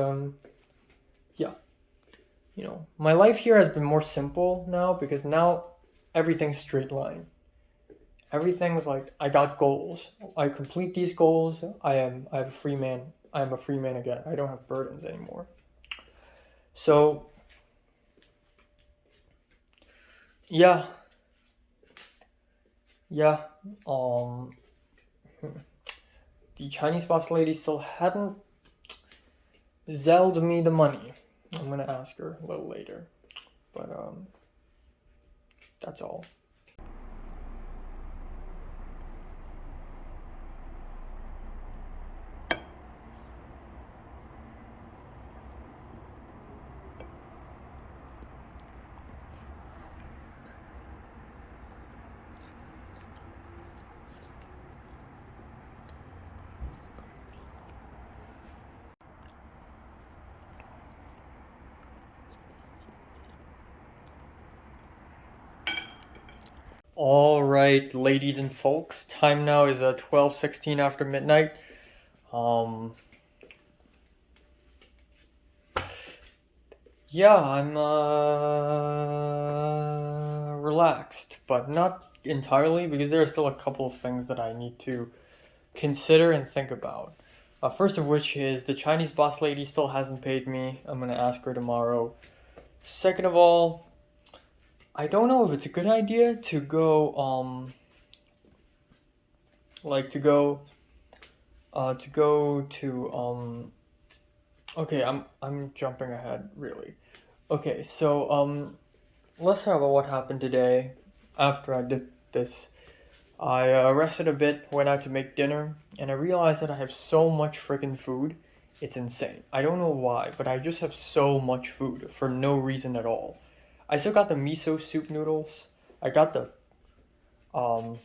yeah. My life here has been more simple now because now everything's straight line. Everything's like, I got goals. I complete these goals. I am a free man. I am a free man again. I don't have burdens anymore. So, yeah. The Chinese boss lady still hadn't zelled me the money. I'm gonna ask her a little later, but that's all. All right, ladies and folks, time now is 12:16 after midnight. Yeah, I'm relaxed, but not entirely because there are still a couple of things that I need to consider and think about. First of which is the Chinese boss lady still hasn't paid me. I'm gonna ask her tomorrow. Second of all, I don't know if it's a good idea to go okay, I'm jumping ahead really. Okay, so let's talk about what happened today. After I did this, I rested a bit, went out to make dinner, and I realized that I have so much freaking food. It's insane. I don't know why, but I just have so much food for no reason at all. I still got the miso soup noodles. I got the um,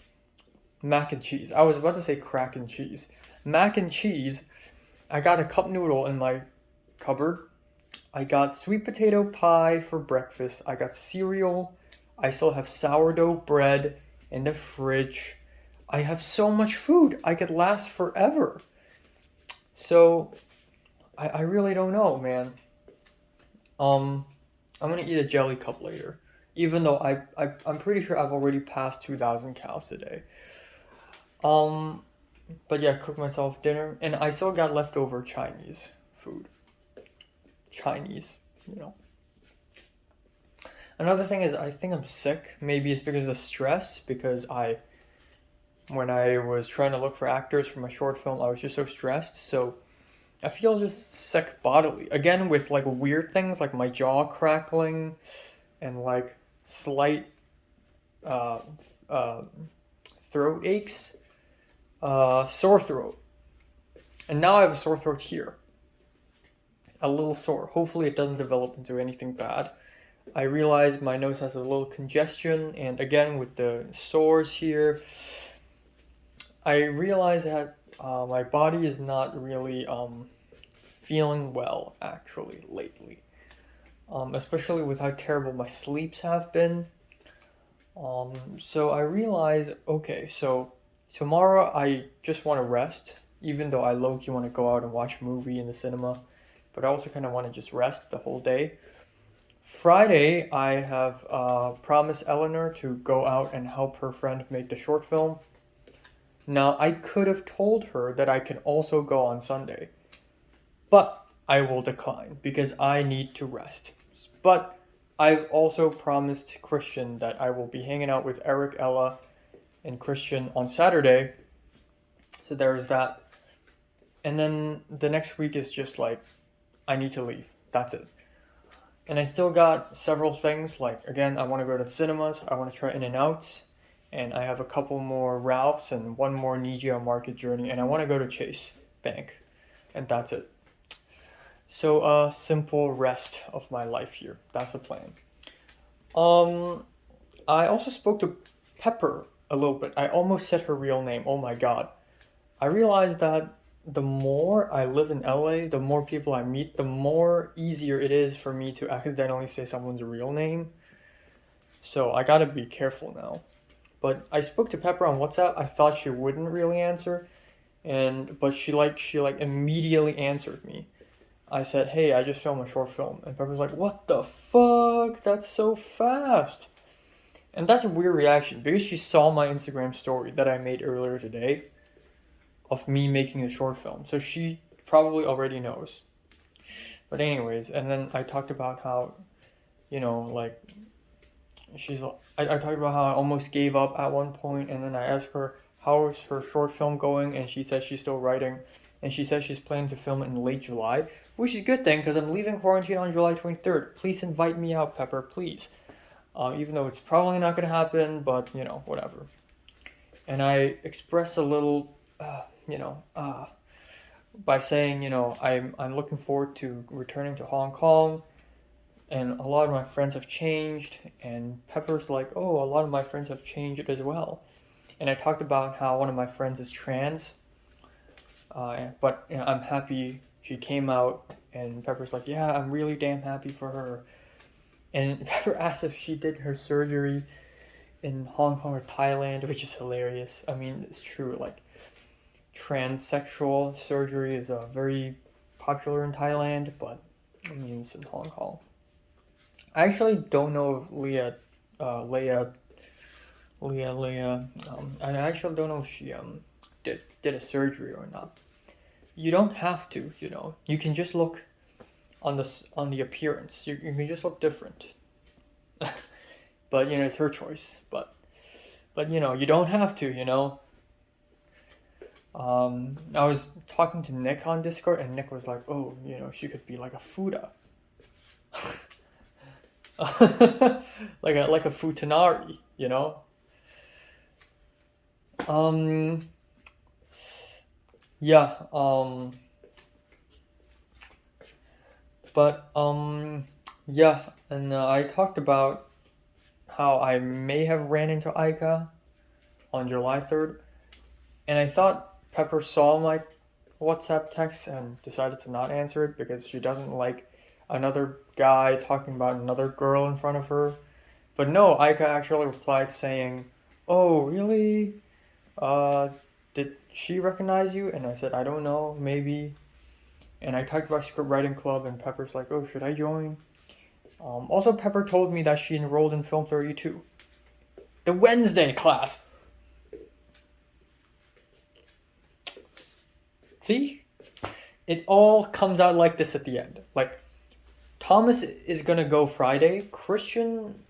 mac and cheese. I was about to say crack and cheese. Mac and cheese. I got a cup noodle in my cupboard. I got sweet potato pie for breakfast. I got cereal. I still have sourdough bread in the fridge. I have so much food. I could last forever. So I really don't know, man. Um, I'm gonna eat a jelly cup later, even though I'm pretty sure I've already passed 2,000 calories today. Um, but yeah, cook myself dinner, and I still got leftover Chinese food. Chinese, you know. Another thing is I think I'm sick. Maybe it's because of the stress. Because when I was trying to look for actors for my short film, I was just so stressed. So I feel just sick bodily. Again, with like weird things like my jaw crackling and like slight uh, uh, throat aches, sore throat. And now I have a sore throat here. A little sore. Hopefully it doesn't develop into anything bad. I realize my nose has a little congestion, and again with the sores here, I realize that my body is not really feeling well actually lately, especially with how terrible my sleeps have been. So I realize, okay, so tomorrow I just want to rest, even though I low-key want to go out and watch a movie in the cinema, but I also kind of want to just rest the whole day. Friday, I have promised Eleanor to go out and help her friend make the short film. Now, I could have told her that I can also go on Sunday, but I will decline because I need to rest. But I've also promised Christian that I will be hanging out with Eric, Ella, and Christian on Saturday. So there's that. And then the next week is just like, I need to leave. That's it. And I still got several things, like, again, I want to go to the cinemas, I want to try In-N-Outs, and I have a couple more Ralphs and one more Nijia Market Journey, and I want to go to Chase Bank, and that's it. So a simple rest of my life here. That's the plan. Um, I also spoke to Pepper a little bit. I almost said her real name. Oh my god. I realized that the more I live in LA, the more people I meet, the more easier it is for me to accidentally say someone's real name. So I gotta be careful now. But I spoke to Pepper on WhatsApp. I thought she wouldn't really answer, but she immediately answered me. I said, "Hey, I just filmed a short film," and Pepper's like, "What the fuck? That's so fast!" And that's a weird reaction because she saw my Instagram story that I made earlier today of me making the short film. So she probably already knows. But anyways, and then I talked about how, like I talked about how I almost gave up at one point, and then I asked her how is her short film going, and she said she's still writing, and she said she's planning to film it in late July, which is a good thing because I'm leaving quarantine on July 23rd. Please invite me out, Pepper, please. Even though it's probably not going to happen, but whatever. And I expressed a little, by saying, I'm looking forward to returning to Hong Kong, and a lot of my friends have changed, and Pepper's like, oh, a lot of my friends have changed as well. And I talked about how one of my friends is trans, but I'm happy she came out, and Pepper's like, yeah, I'm really damn happy for her. And Pepper asked if she did her surgery in Hong Kong or Thailand, which is hilarious. I mean, it's true, like, transsexual surgery is very popular in Thailand, but I mean, it's in Hong Kong. I actually don't know if Leia. I actually don't know if she did a surgery or not. You don't have to, You can just look on the appearance. You can just look different. But it's her choice. But you don't have to. I was talking to Nick on Discord, and Nick was like, "Oh, she could be like a Fuda." like a futanari, you know. Um, yeah. But yeah, and I talked about how I may have ran into Aika on July 3rd, and I thought Pepper saw my WhatsApp text and decided to not answer it because she doesn't like another guy talking about another girl in front of her. But no, Aika actually replied saying, "Oh, really? Uh, did she recognize you?" And I said, "I don't know, maybe." And I talked about script writing club, and Pepper's like, "Oh, should I join?" Also, Pepper told me that she enrolled in Film 32, the Wednesday class. See? It all comes out like this at the end. Like, Thomas is gonna go Friday. Christian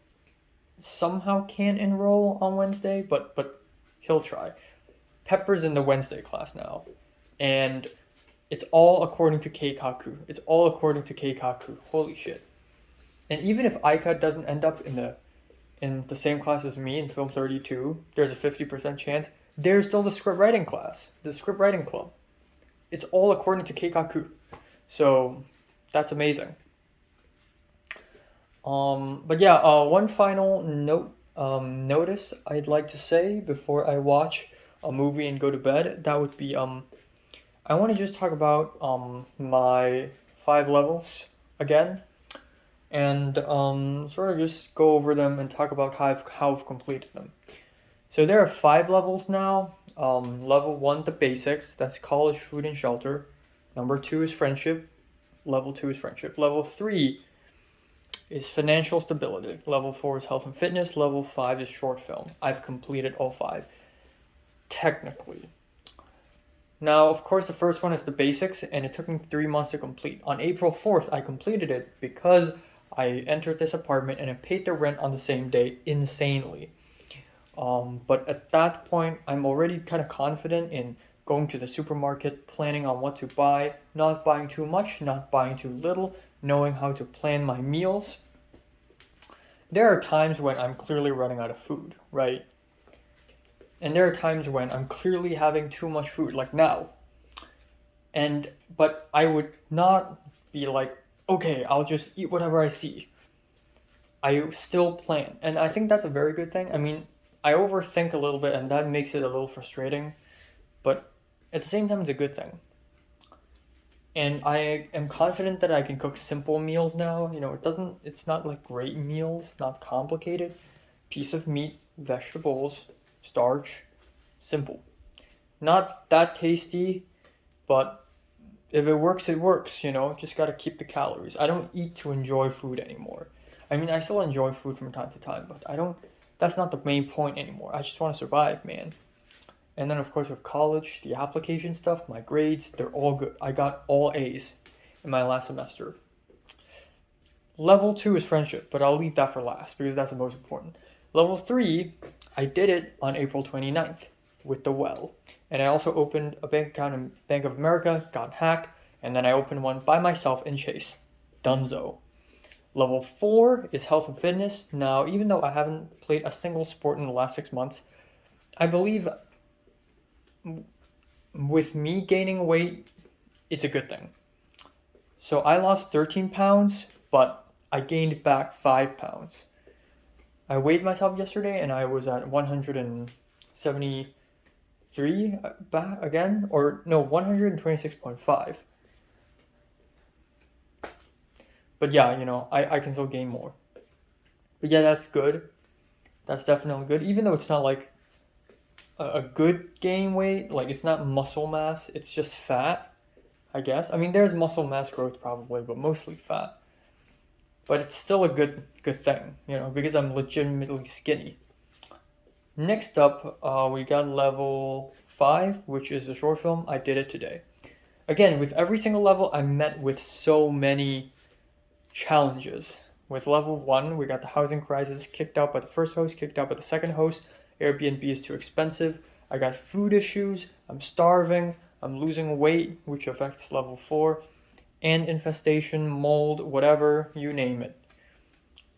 somehow can't enroll on Wednesday, but he'll try. Pepper's in the Wednesday class now, and it's all according to Keikaku. It's all according to Keikaku. Holy shit! And even if Aika doesn't end up in the same class as me in Film 32, there's a 50% chance there's still the script writing class, the script writing club. It's all according to Keikaku. So that's amazing. But yeah, one final notice I'd like to say before I watch a movie and go to bed. That would be I want to just talk about my 5 levels again, and sort of just go over them and talk about how I've completed them. So there are 5 levels now. Level 1, the basics. That's college, food, and shelter. Number 2 is friendship. Level 2 is friendship. Level 3 is financial stability. Level 4 is health and fitness. Level 5 is short film. I've completed all 5. Technically. Now, of course, the first one is the basics, and it took me 3 months to complete. On April 4th, I completed it because I entered this apartment and I paid the rent on the same day insanely. But at that point, I'm already kind of confident in going to the supermarket, planning on what to buy, not buying too much, not buying too little, knowing how to plan my meals. There are times when I'm clearly running out of food, right? And there are times when I'm clearly having too much food, like now. But I would not be like, okay, I'll just eat whatever I see. I still plan, and I think that's a very good thing. I mean, I overthink a little bit, and that makes it a little frustrating, but at the same time, it's a good thing. And I am confident that I can cook simple meals now. You know, it's not like great meals, not complicated. Piece of meat, vegetables, starch, simple. Not that tasty, but if it works, it works, you know, just gotta keep the calories. I don't eat to enjoy food anymore. I mean, I still enjoy food from time to time, but I don't, that's not the main point anymore. I just wanna survive, man. And then, of course, with college, the application stuff, my grades, they're all good. I got all A's in my last semester. Level 2 is friendship, but I'll leave that for last because that's the most important. Level 3, I did it on April 29th with the well. And I also opened a bank account in Bank of America, got hacked, and then I opened one by myself in Chase. Dunzo. Level 4 is health and fitness. Now, even though I haven't played a single sport in the last 6 months, I believe with me gaining weight, it's a good thing. So I lost 13 pounds, but I gained back 5 pounds. I weighed myself yesterday and I was at 173 back again, or no, 126.5. But yeah, you know, I can still gain more. But yeah, that's good. That's definitely good, even though it's not like a good gain weight. Like, it's not muscle mass, it's just fat, I guess. I mean, there's muscle mass growth probably, but mostly fat. But it's still a good thing, you know, because I'm legitimately skinny. Next up, we got level 5, which is a short film. I did it today. Again, with every single level, I met with so many challenges. With level 1, we got the housing crisis, kicked out by the first host, kicked out by the second host. Airbnb is too expensive. I got food issues. I'm starving. I'm losing weight, which affects level 4. And infestation, mold, whatever, you name it.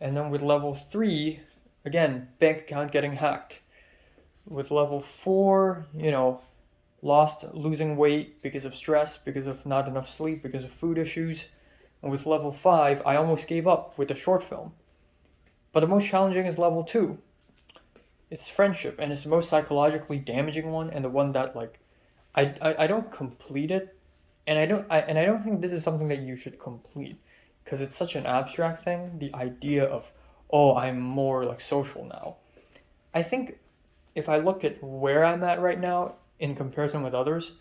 And then with level 3, again, bank account getting hacked. With level 4, losing weight because of stress, because of not enough sleep, because of food issues. And with level 5, I almost gave up with the short film. But the most challenging is level 2. It's friendship, and it's the most psychologically damaging one, and the one that I don't complete it, and I don't think this is something that you should complete, because it's such an abstract thing. The idea of, oh, I'm more like social now. I think if I look at where I'm at right now in comparison with others,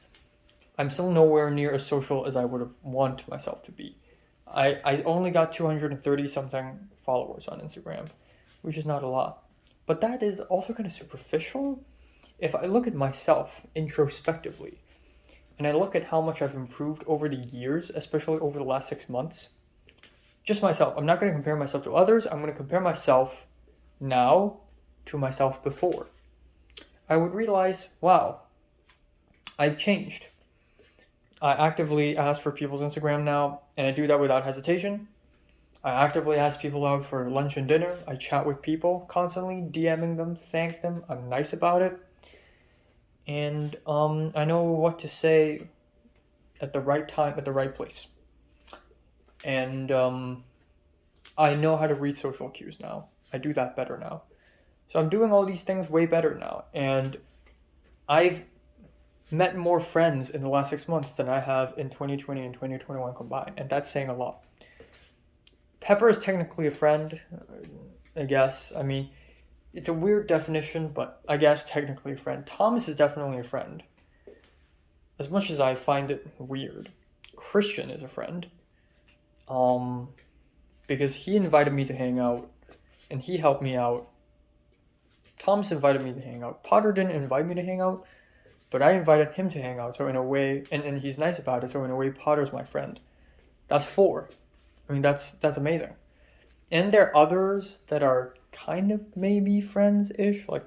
I'm still nowhere near as social as I would have wanted myself to be. I only got 230 something followers on Instagram, which is not a lot. But that is also kind of superficial. If I look at myself introspectively, and I look at how much I've improved over the years, especially over the last 6 months, just myself. I'm not going to compare myself to others. I'm going to compare myself now to myself before. I would realize, wow, I've changed. I actively ask for people's Instagram now, and I do that without hesitation. I actively ask people out for lunch and dinner. I chat with people constantly, DMing them, thank them. I'm nice about it. And I know what to say at the right time, at the right place. And I know how to read social cues now. I do that better now. So I'm doing all these things way better now. And I've met more friends in the last 6 months than I have in 2020 and 2021 combined. And that's saying a lot. Pepper is technically a friend, I guess. I mean, it's a weird definition, but I guess technically a friend. Thomas is definitely a friend. As much as I find it weird. Christian is a friend. Because he invited me to hang out, and he helped me out. Thomas invited me to hang out. Potter didn't invite me to hang out, but I invited him to hang out, so in a way, and he's nice about it, so in a way, Potter's my friend. That's 4. I mean, that's amazing. And there are others that are kind of maybe friends-ish, like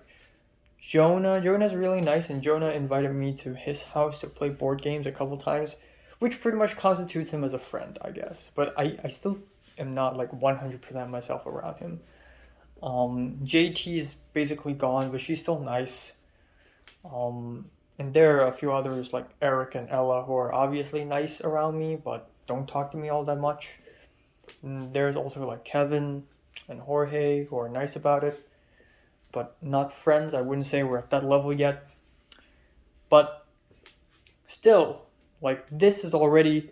Jonah. Jonah's really nice, and Jonah invited me to his house to play board games a couple times, which pretty much constitutes him as a friend, I guess. But I still am not like 100% myself around him. JT is basically gone, but she's still nice. And there are a few others like Eric and Ella who are obviously nice around me, but don't talk to me all that much. And there's also like Kevin and Jorge who are nice about it, but not friends. I wouldn't say we're at that level yet. But still, like, this is already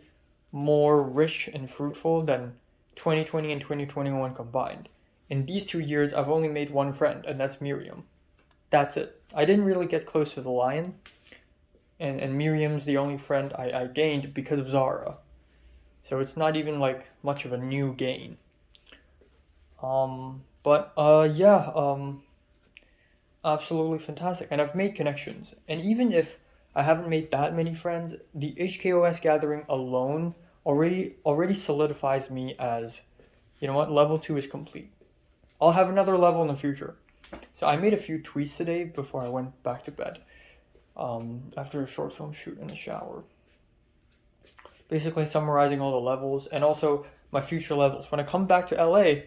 more rich and fruitful than 2020 and 2021 combined. In these 2 years, I've only made one friend, and that's Miriam. That's it. I didn't really get close to the lion, and Miriam's the only friend I gained because of Zara. So it's not even like much of a new gain. Absolutely fantastic. And I've made connections. And even if I haven't made that many friends, the HKOS gathering alone already solidifies me as, you know what, level 2 is complete. I'll have another level in the future. So I made a few tweets today before I went back to bed. After a short film shoot in the shower. Basically summarizing all the levels and also my future levels. When I come back to LA,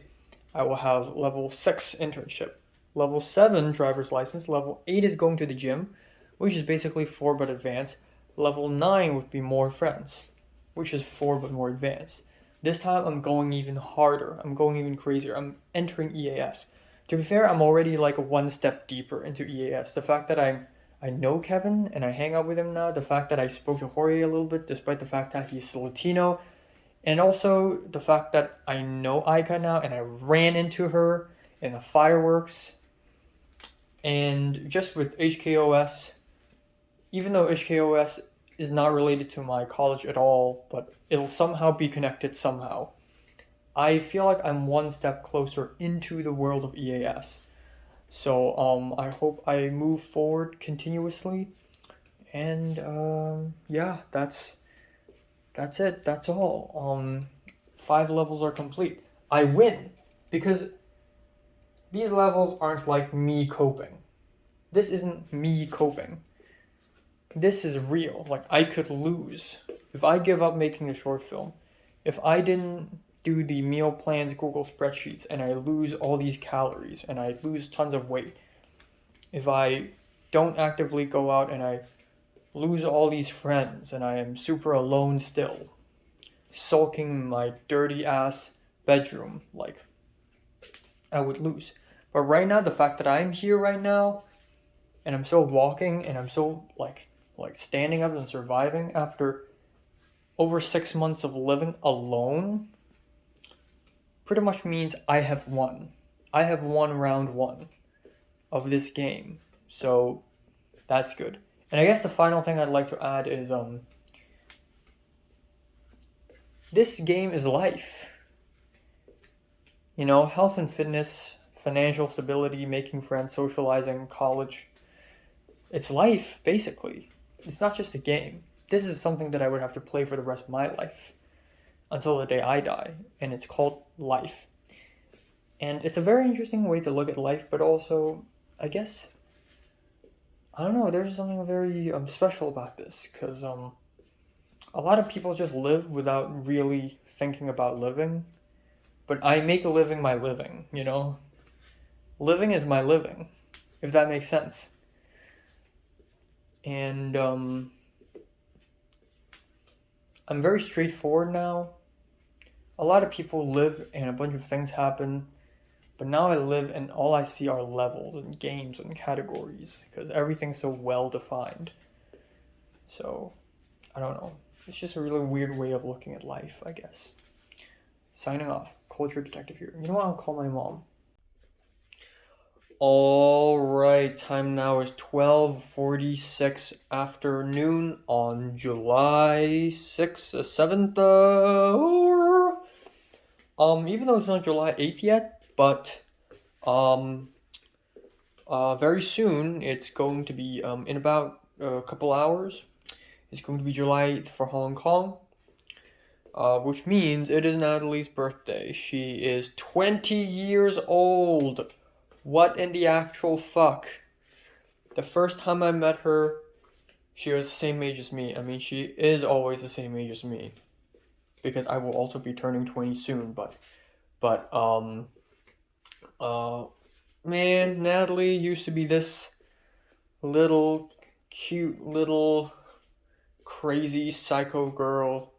I will have level 6 internship, level 7 driver's license, level 8 is going to the gym, which is basically 4 but advanced. Level 9 would be more friends, which is 4 but more advanced. This time I'm going even harder. I'm going even crazier. I'm entering EAS. To be fair, I'm already like 1 step deeper into EAS. The fact that I know Kevin and I hang out with him now, the fact that I spoke to Jorge a little bit despite the fact that he's Latino, and also the fact that I know Aika now and I ran into her in the fireworks. And just with HKOS, even though HKOS is not related to my college at all, but it'll somehow be connected somehow, I feel like I'm 1 step closer into the world of EAS. So I hope I move forward continuously, and that's it. That's all. 5 levels are complete. I win because these levels aren't like me coping. This isn't me coping. This is real. Like, I could lose if I give up making a short film. If I didn't do the meal plans Google spreadsheets and I lose all these calories and I lose tons of weight, if I don't actively go out and I lose all these friends and I am super alone still, sulking in my dirty ass bedroom, like, I would lose. But right now, the fact that I'm here right now and I'm still walking and I'm still like standing up and surviving after over 6 months of living alone pretty much means I have won. I have won round 1 of this game. So that's good. And I guess the final thing I'd like to add is this game is life. You know, health and fitness, financial stability, making friends, socializing, college. It's life, basically. It's not just a game. This is something that I would have to play for the rest of my life until the day I die, and it's called life. And it's a very interesting way to look at life, but also, I guess, I don't know, there's something very special about this, because a lot of people just live without really thinking about living, but I make a living my living, you know? Living is my living, if that makes sense. And I'm very straightforward now. A lot of people live and a bunch of things happen, but now I live and all I see are levels and games and categories because everything's so well defined. So, I don't know. It's just a really weird way of looking at life, I guess. Signing off. Culture Detective here. You know what? I'll call my mom. Alright, time now is 12:46 afternoon on July 6th, 7th, even though it's not July 8th yet, but, very soon, it's going to be, in about a couple hours, it's going to be July 8th for Hong Kong, which means it is Natalie's birthday. She is 20 years old. What in the actual fuck? The first time I met her, she was the same age as me. I mean, she is always the same age as me. Because I will also be turning 20 soon, man, Natalie used to be this little, cute, little, crazy psycho girl.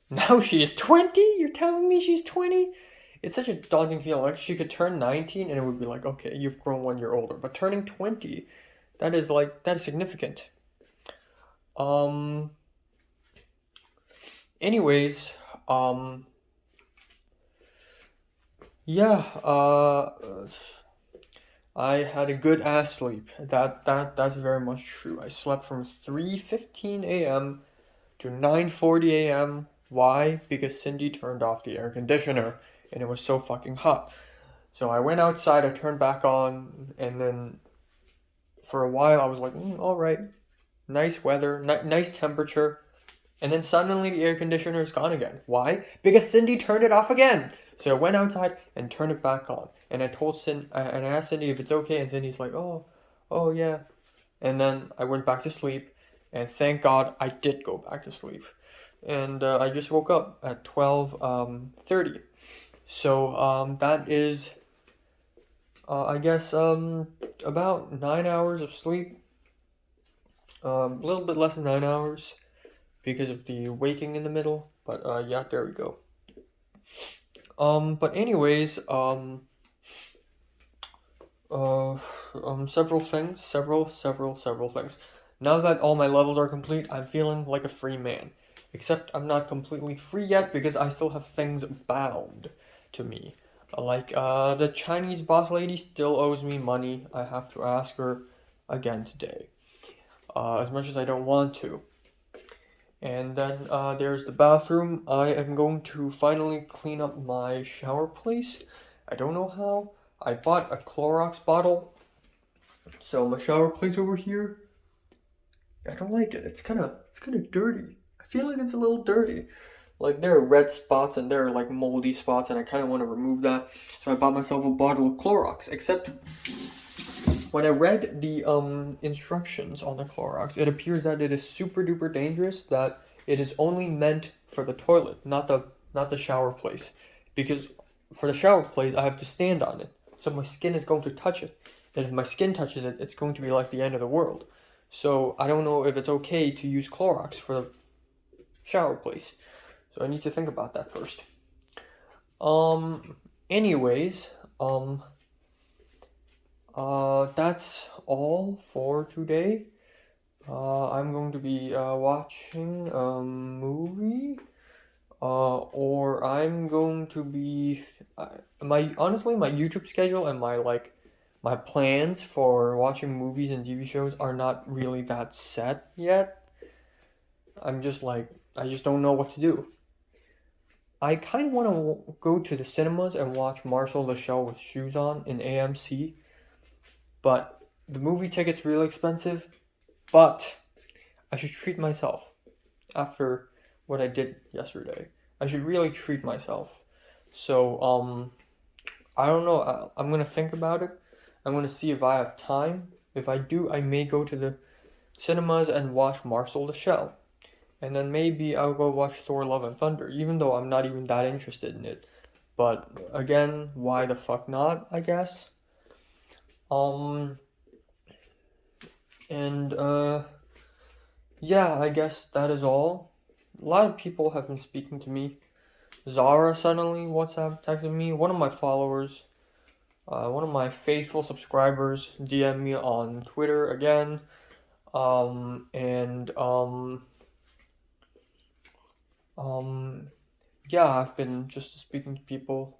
Now she is 20? You're telling me she's 20? It's such a daunting feeling. Like, she could turn 19 and it would be like, okay, you've grown 1 year older. But turning 20, that is significant. Anyways, yeah, I had a good ass sleep. That's very much true. I slept from 3:15 a.m. to 9:40 a.m. Why? Because Cindy turned off the air conditioner and it was so fucking hot. So I went outside, I turned back on, and then for a while I was like, all right, nice weather, nice temperature. And then suddenly the air conditioner is gone again. Why? Because Cindy turned it off again. So I went outside and turned it back on. And I told and I asked Cindy if it's okay, and Cindy's like, oh yeah. And then I went back to sleep, and thank God I did go back to sleep. And I just woke up at 12:30. So that is, I guess, about 9 hours of sleep. A little bit less than 9 hours because of the waking in the middle. But yeah, there we go. But anyways, several things. Now that all my levels are complete, I'm feeling like a free man. Except I'm not completely free yet because I still have things bound to me. Like, the Chinese boss lady still owes me money. I have to ask her again today. As much as I don't want to. And then, there's the bathroom. I am going to finally clean up my shower place. I don't know how. I bought a Clorox bottle. So my shower place over here, I don't like it. It's kind of dirty. I feel like it's a little dirty. Like, there are red spots and there are like moldy spots, and I kind of want to remove that. So I bought myself a bottle of Clorox. Except when I read the instructions on the Clorox, it appears that it is super duper dangerous. That it is only meant for the toilet, not the shower place. because for the shower place I have to stand on it, so my skin is going to touch it, and if my skin touches it, it's going to be like the end of the world. So I don't know if it's okay to use Clorox for the shower place. So I need to think about that first. Anyways, that's all for today. I'm going to be watching a movie, or I'm going to be my YouTube schedule and my plans for watching movies and TV shows are not really that set yet. I'm just I just don't know what to do. I kind of want to go to the cinemas and watch Marcel the Shell with Shoes On in AMC, but the movie ticket's really expensive. But I should treat myself after what I did yesterday. I should really treat myself. So I don't know. I'm gonna think about it. I'm gonna see if I have time. If I do, I may go to the cinemas and watch Marcel the Shell. And then maybe I'll go watch Thor Love and Thunder, even though I'm not even that interested in it. But again, why the fuck not, I guess. And yeah, I guess that is all. A lot of people have been speaking to me. Zara suddenly WhatsApp texted me. One of my followers, one of my faithful subscribers, DM me on Twitter again. Yeah, I've been just speaking to people,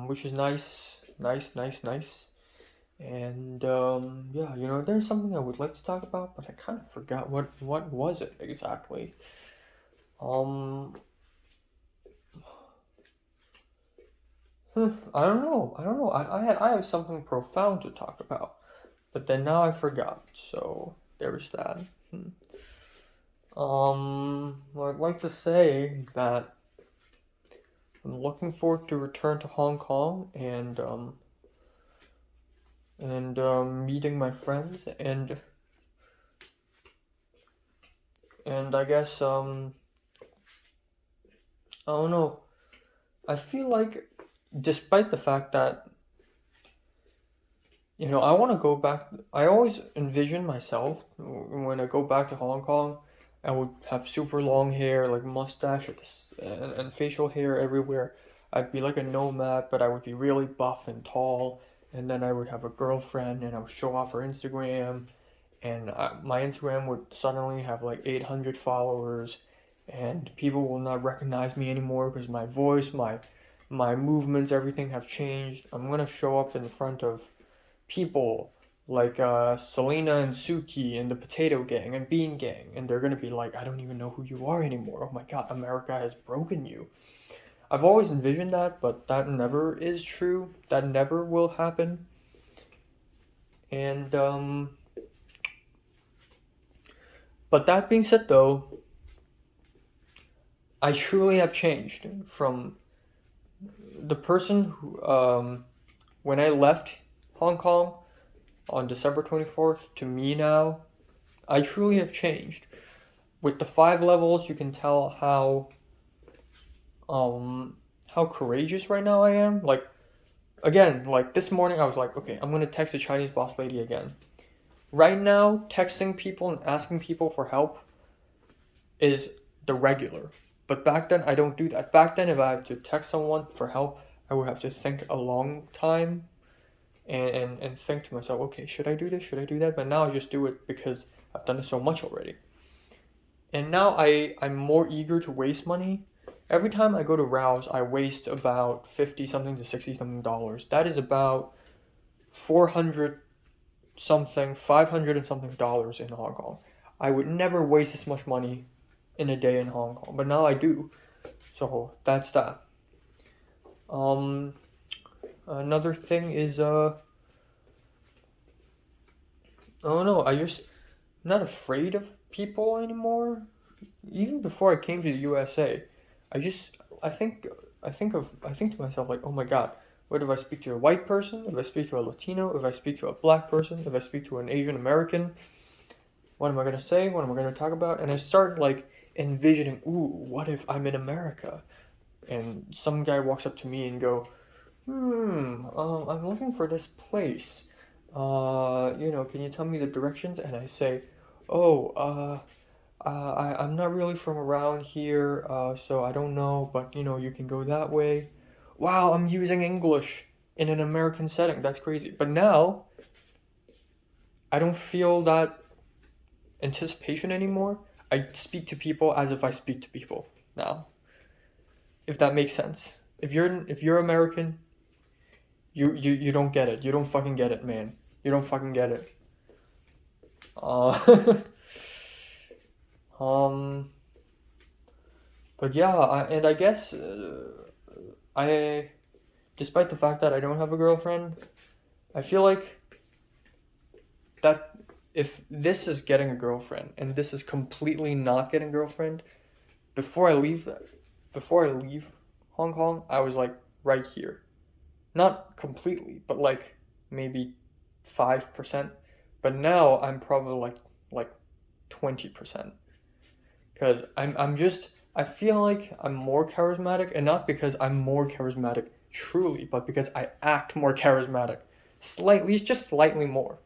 which is nice. And yeah, there's something I would like to talk about, but I kind of forgot what was it exactly. I don't know. I have something profound to talk about, but then now I forgot. So there's that. I'd like to say that I'm looking forward to return to Hong Kong and meeting my friends and I guess I don't know. I feel like, despite the fact that I want to go back, I always envision myself when I go back to Hong Kong, I would have super long hair, like mustache and facial hair everywhere. I'd be like a nomad, but I would be really buff and tall, and then I would have a girlfriend, and I would show off her Instagram, and my Instagram would suddenly have like 800 followers, and people will not recognize me anymore because my voice, my movements, everything have changed. I'm gonna show up in front of people like Selena and Suki and the Potato Gang and Bean Gang, and they're gonna be like, I don't even know who you are anymore. Oh my god, America has broken you. I've always envisioned that, but that never is true. That never will happen. And but that being said, though, I truly have changed from the person who when I left Hong Kong on December 24th to me now. I truly have changed. With the 5 levels, you can tell how courageous right now I am. Like, again, like this morning I was like, okay, I'm gonna text the Chinese boss lady again. Right now, texting people and asking people for help is the regular. But back then, I don't do that. Back then, if I had to text someone for help, I would have to think a long time and think to myself, okay, should I do this? Should I do that? But now I just do it because I've done it so much already. And now I'm more eager to waste money. Every time I go to Rouse, I waste about 50 something to 60 something dollars. That is about 400 something, 500 and something dollars in Hong Kong. I would never waste this much money in a day in Hong Kong, but now I do. So that's that. Another thing is I don't know, I'm not afraid of people anymore. Even before I came to the USA, I think to myself like, oh my god, what if I speak to a white person, if I speak to a Latino, if I speak to a black person, if I speak to an Asian American, what am I gonna say? What am I gonna talk about? And I start like envisioning, ooh, what if I'm in America? and some guy walks up to me and go, I'm looking for this place. Can you tell me the directions? And I say, oh, I'm not really from around here, so I don't know, but you can go that way. Wow, I'm using English in an American setting. That's crazy. But now, I don't feel that anticipation anymore. I speak to people as if I speak to people now. If that makes sense. If you're American, you don't get it. You don't fucking get it, man. You don't fucking get it. Um, but yeah, I guess I, despite the fact that I don't have a girlfriend, I feel like that if this is getting a girlfriend and this is completely not getting a girlfriend, before I leave Hong Kong, I was like right here. Not completely, but like maybe 5%. But now I'm probably like 20%. Because I feel like I'm more charismatic, and not because I'm more charismatic truly, but because I act more charismatic. Slightly, just slightly more.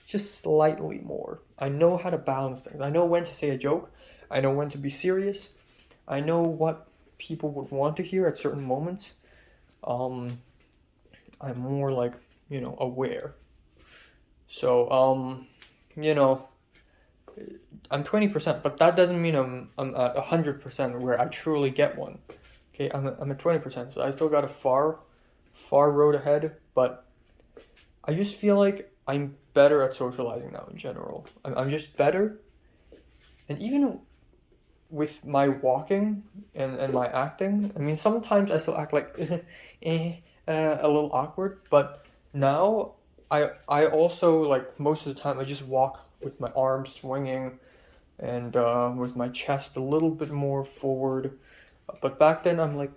Just slightly more. I know how to balance things. I know when to say a joke. I know when to be serious. I know what people would want to hear at certain moments. I'm more like, aware. So, I'm 20%, but that doesn't mean I'm at 100% where I truly get one. Okay, I'm at 20%, so I still got a far road ahead, but I just feel like I'm better at socializing now in general. I'm just better, and even with my walking and my acting, I mean, sometimes I still act like a little awkward, but now I also, like, most of the time I just walk with my arms swinging and with my chest a little bit more forward. But back then I'm like,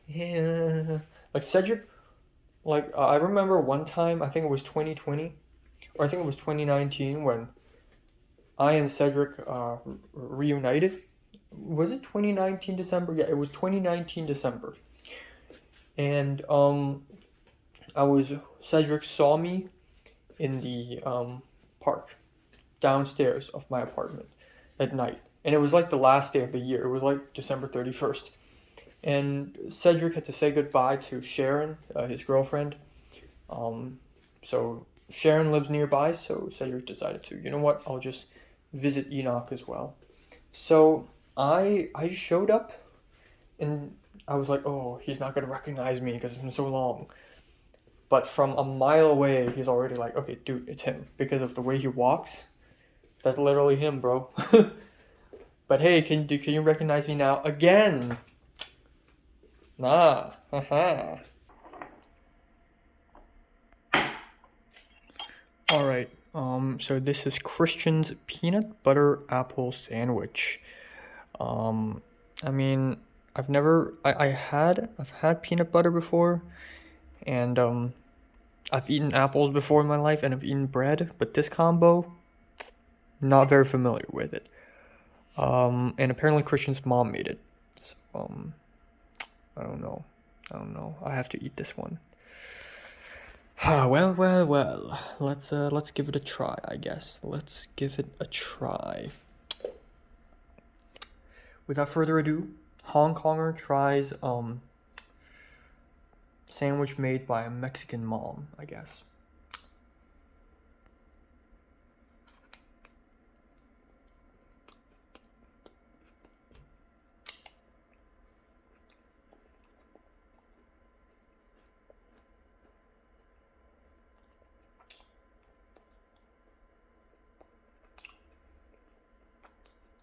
yeah. Like Cedric, like I remember one time, I think it was 2020, or I think it was 2019 when I and Cedric reunited. Was it 2019 December? Yeah, it was 2019 December. And Cedric saw me in the park downstairs of my apartment at night. And it was like the last day of the year. It was like December 31st. And Cedric had to say goodbye to Sharon, his girlfriend. So Sharon lives nearby, so Cedric decided to, you know what, I'll just visit Enoch as well. So I showed up, and I was like, oh, he's not gonna recognize me because it's been so long. But from a mile away, he's already like, okay, dude, it's him. Because of the way he walks, that's literally him, bro. But hey, can you recognize me now? Again! Nah, haha. Alright, so this is Christian's peanut butter apple sandwich. I mean, I've had peanut butter before, and I've eaten apples before in my life, and I've eaten bread, but this combo, not very familiar with it. And apparently Christian's mom made it. So, I don't know. I have to eat this one. Well. Let's give it a try, I guess. Let's give it a try. Without further ado, Hong Konger tries sandwich made by a Mexican mom, I guess.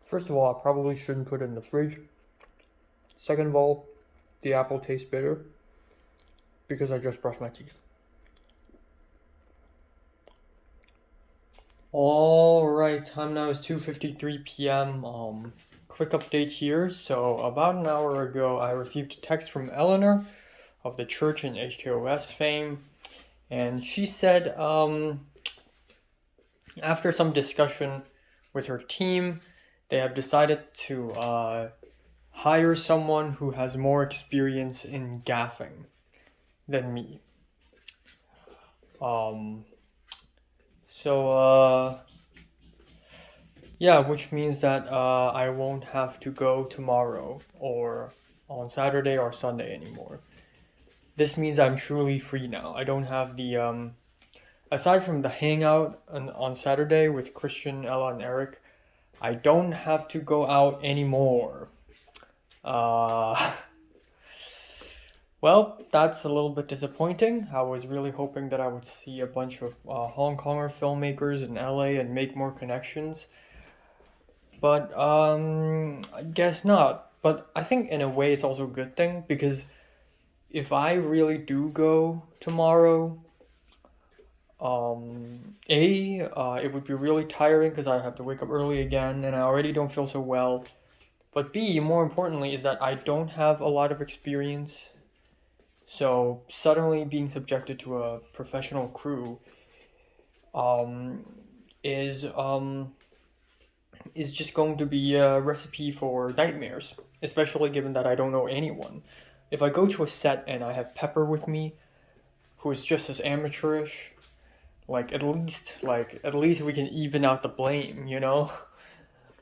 First of all, I probably shouldn't put it in the fridge. Second of all, the apple tastes bitter because I just brushed my teeth. Alright, time now is 2:53 p.m. Quick update here. So about an hour ago, I received a text from Eleanor of the church and HKOS fame, and she said after some discussion with her team, they have decided to hire someone who has more experience in gaffing than me. So yeah, which means that I won't have to go tomorrow or on Saturday or Sunday anymore. This means I'm truly free now. I don't have the aside from the hangout on Saturday with Christian, Ella, and Eric, I don't have to go out anymore. Well, that's a little bit disappointing. I was really hoping that I would see a bunch of Hong Konger filmmakers in LA and make more connections. But I guess not. But I think in a way it's also a good thing because if I really do go tomorrow, it would be really tiring because I have to wake up early again and I already don't feel so well. But B, more importantly, is that I don't have a lot of experience. So suddenly being subjected to a professional crew um, is is just going to be a recipe for nightmares, especially given that I don't know anyone. If I go to a set and I have Pepper with me, who is just as amateurish, at least we can even out the blame, you know?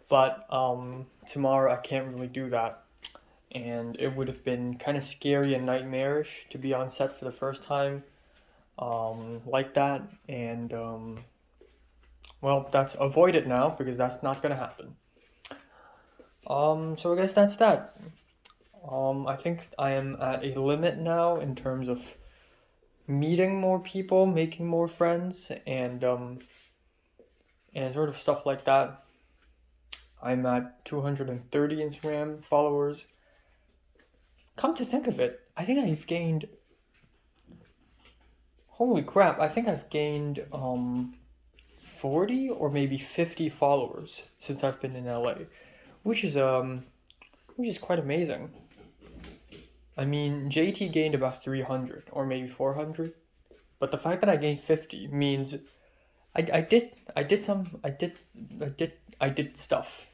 But tomorrow I can't really do that. And it would have been kind of scary and nightmarish to be on set for the first time like that. And well, that's avoided now because that's not gonna happen. So I guess that's that. I think I am at a limit now in terms of meeting more people, making more friends, and sort of stuff like that. I'm at 230 Instagram followers. Come to think of it, I think I've gained. Holy crap! I think I've gained 40 or maybe 50 followers since I've been in LA, which is quite amazing. I mean, JT gained about 300 or maybe 400, but the fact that I gained 50 means I did stuff.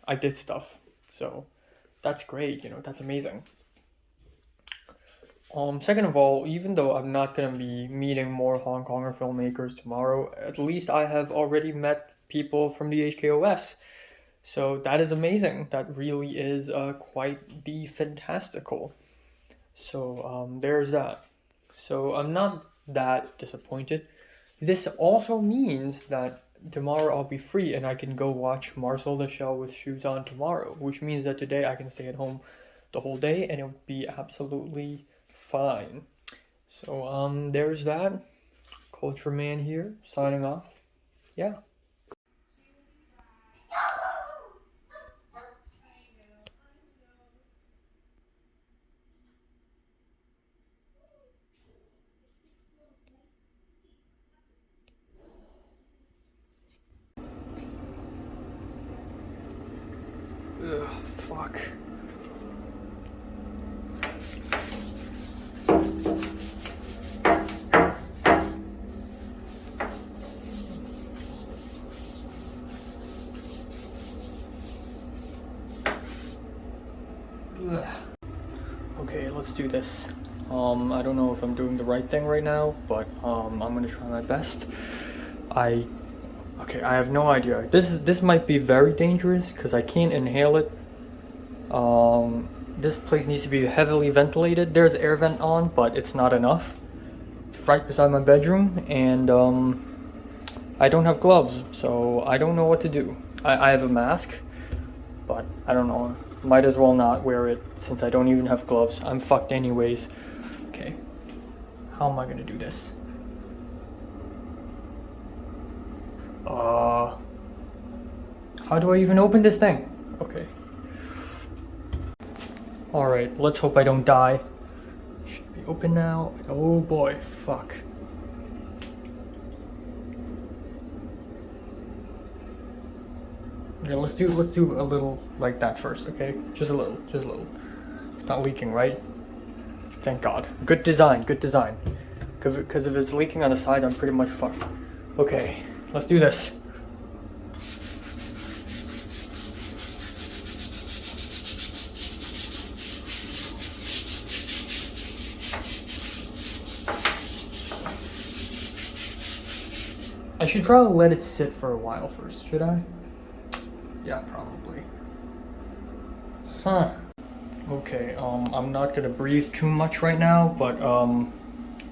So that's great, that's amazing. Second of all, even though I'm not gonna be meeting more Hong Konger filmmakers tomorrow, at least I have already met people from the HKOS. So that is amazing. That really is quite the fantastical. So there's that. So I'm not that disappointed. This also means that tomorrow I'll be free and I can go watch Marcel the Shell with Shoes On tomorrow, which means that today I can stay at home the whole day and it'll be absolutely fine. So there's that. Culture Man here, signing off. Yeah. Ugh, fuck. Ugh. Okay, let's do this. I don't know if I'm doing the right thing right now, but I'm gonna try my best. I have no idea. This might be very dangerous because I can't inhale it. This place needs to be heavily ventilated. There's air vent on, but it's not enough. It's right beside my bedroom, and I don't have gloves, so I don't know what to do. I have a mask, but I don't know. Might as well not wear it since I don't even have gloves. I'm fucked anyways. Okay, how am I gonna do this? How do I even open this thing? Okay. Alright, let's hope I don't die. Should be open now. Oh boy, fuck. Okay, let's do a little like that first, okay? Just a little. It's not leaking, right? Thank God. Good design. Because if it's leaking on the side, I'm pretty much fucked. Okay, let's do this. I should probably let it sit for a while first, should I? Yeah, probably. Huh. Okay, I'm not gonna breathe too much right now, but,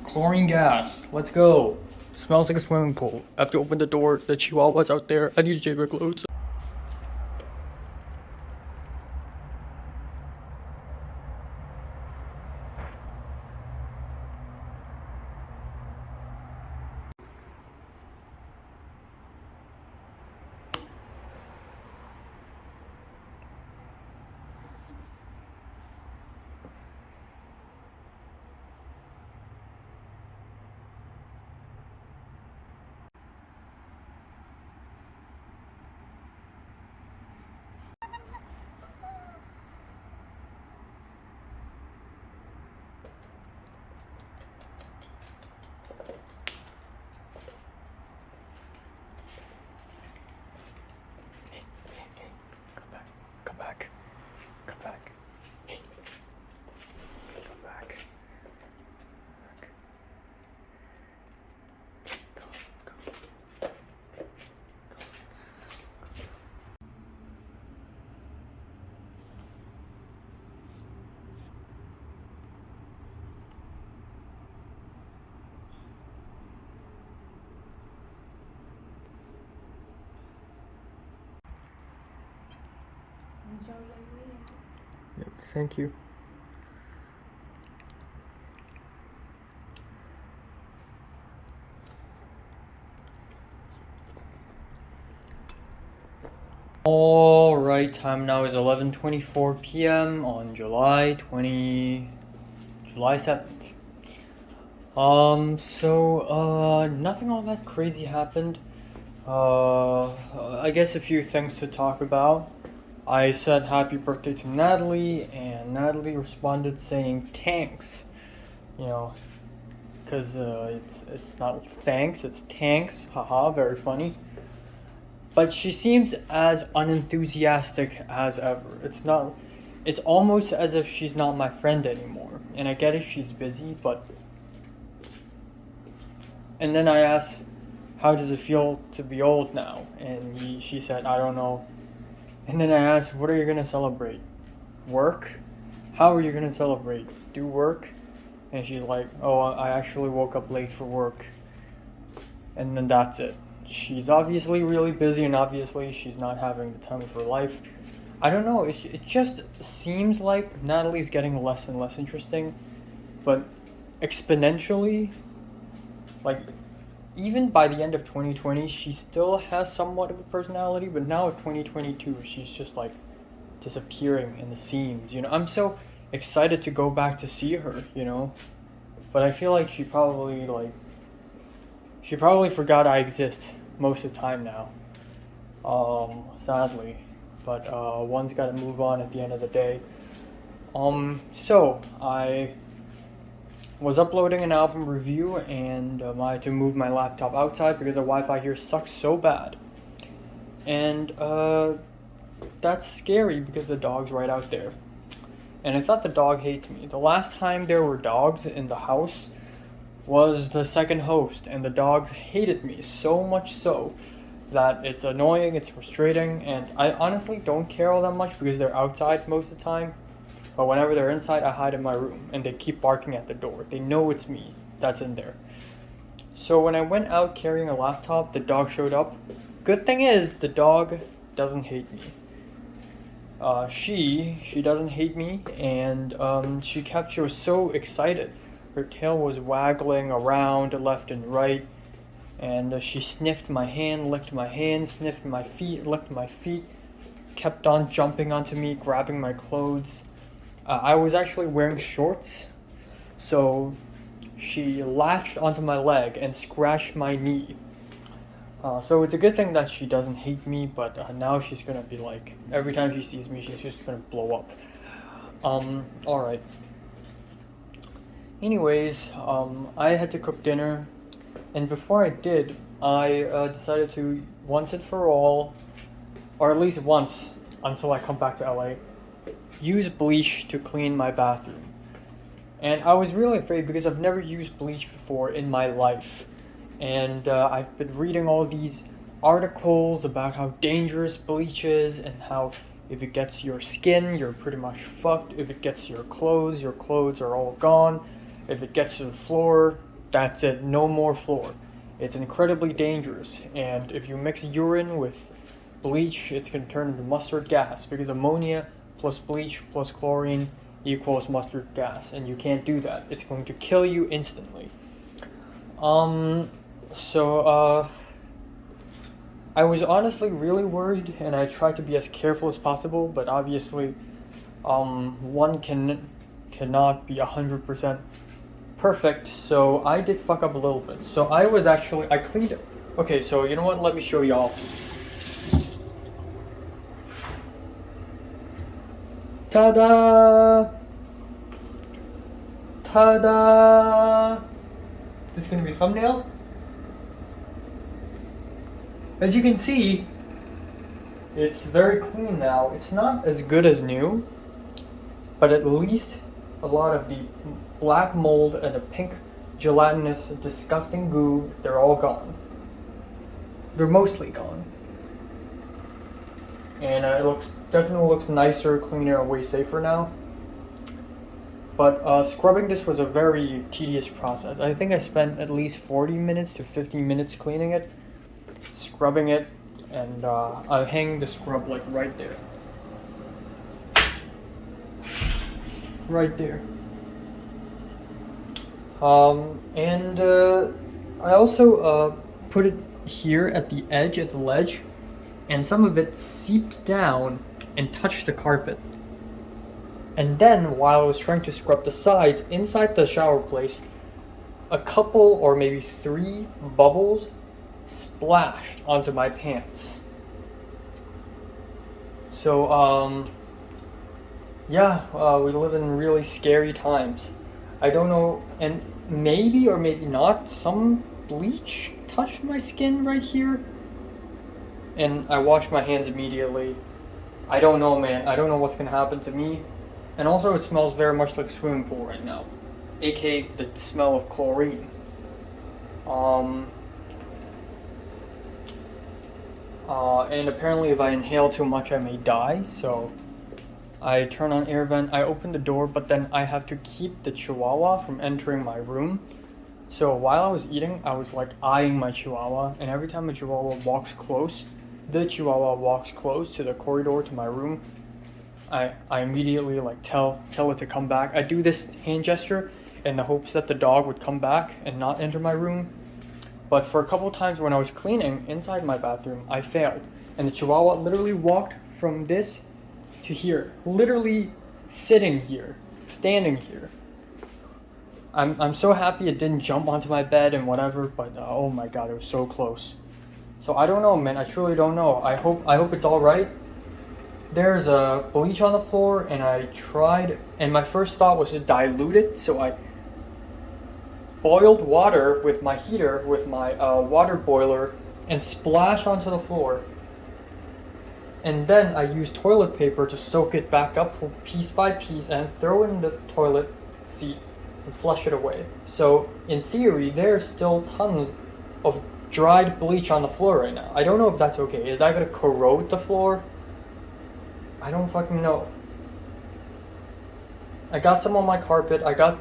chlorine gas. Let's go. Smells like a swimming pool. I have to open the door. The chihuahua's out there. I need to change my clothes. Come back. Come back. Hey. Come back. Come. Enjoy your meal. Yep, thank you. Alright, time now is 11:24 p.m. on July 7th. Nothing all that crazy happened. I guess a few things to talk about. I said happy birthday to Natalie, and Natalie responded saying thanks. You know, because it's not thanks, it's tanks. Haha, very funny. But she seems as unenthusiastic as ever. It's almost as if she's not my friend anymore. And I get it, she's busy, but. And then I asked, how does it feel to be old now? And she said, I don't know. And then I asked, what are you gonna celebrate? Work? How are you gonna celebrate? Do work? And she's like, oh, I actually woke up late for work. And then that's it. She's obviously really busy, and obviously she's not having the time of her life. I don't know, it just seems like Natalie's getting less and less interesting, but exponentially, like, even by the end of 2020, she still has somewhat of a personality, but now in 2022, she's just like disappearing in the scenes, you know? I'm so excited to go back to see her, you know? But I feel like she probably forgot I exist most of the time now. Sadly. But one's gotta move on at the end of the day. So I was uploading an album review, and I had to move my laptop outside because the Wi-Fi here sucks so bad. And that's scary because the dog's right out there. And I thought the dog hates me. The last time there were dogs in the house was the second host, and the dogs hated me so much so that it's annoying, it's frustrating, and I honestly don't care all that much because they're outside most of the time. But whenever they're inside, I hide in my room, and they keep barking at the door. They know it's me that's in there. So when I went out carrying a laptop, the dog showed up. Good thing is, the dog doesn't hate me. She doesn't hate me, and she was so excited. Her tail was waggling around left and right, and she sniffed my hand, licked my hand, sniffed my feet, licked my feet, kept on jumping onto me, grabbing my clothes. I was actually wearing shorts, so she latched onto my leg and scratched my knee. So it's a good thing that she doesn't hate me, but now she's gonna be like, every time she sees me, she's just gonna blow up. Alright. Anyways, I had to cook dinner, and before I did, I decided to, once and for all, or at least once, until I come back to LA, use bleach to clean my bathroom. And I was really afraid because I've never used bleach before in my life. And I've been reading all these articles about how dangerous bleach is and how if it gets your skin, you're pretty much fucked. If it gets your clothes are all gone. If it gets to the floor, that's it, no more floor. It's incredibly dangerous, and if you mix urine with bleach, it's going to turn into mustard gas, because ammonia plus bleach plus chlorine equals mustard gas, and you can't do that. It's going to kill you instantly. I was honestly really worried, and I tried to be as careful as possible, but obviously, one cannot be 100% perfect, so I did fuck up a little bit. So I cleaned it. Okay, so you know what, let me show y'all. Ta-da! Ta-da! This is gonna be a thumbnail. As you can see, it's very clean now. It's not as good as new, but at least a lot of the black mold and the pink gelatinous disgusting goo, they're all gone. They're mostly gone. And it definitely looks nicer, cleaner, and way safer now. But scrubbing this was a very tedious process. I think I spent at least 40 minutes to 50 minutes cleaning it, scrubbing it, and I hang the scrub like right there. Right there. I also put it here at the edge, at the ledge, and some of it seeped down and touched the carpet. And then, while I was trying to scrub the sides inside the shower place, a couple or maybe 3 bubbles splashed onto my pants. So, yeah, we live in really scary times. I don't know, and maybe or maybe not, some bleach touched my skin right here. And I washed my hands immediately. I don't know, man. I don't know what's gonna happen to me. And also, it smells very much like swimming pool right now, aka the smell of chlorine. And apparently, if I inhale too much, I may die. So I turn on air vent. I open the door, but then I have to keep the Chihuahua from entering my room. So while I was eating, I was like eyeing my Chihuahua, and every time a Chihuahua walks close, the Chihuahua walks close to the corridor to my room, I immediately like tell it to come back. I do this hand gesture in the hopes that the dog would come back and not enter my room. But for a couple times when I was cleaning inside my bathroom, I failed. And the Chihuahua literally walked from this to here. Literally sitting here, standing here. I'm so happy it didn't jump onto my bed and whatever, but oh my god, it was so close. So I don't know, man. I truly don't know. I hope it's all right. There's a bleach on the floor, and I tried, and my first thought was to dilute it, so I boiled water with my heater, with my water boiler, and splashed onto the floor. And then I used toilet paper to soak it back up piece by piece and throw it in the toilet seat and flush it away. So in theory, there's still tons of dried bleach on the floor right now. I don't know if that's okay. Is that gonna corrode the floor? I don't fucking know. I got some on my carpet. I got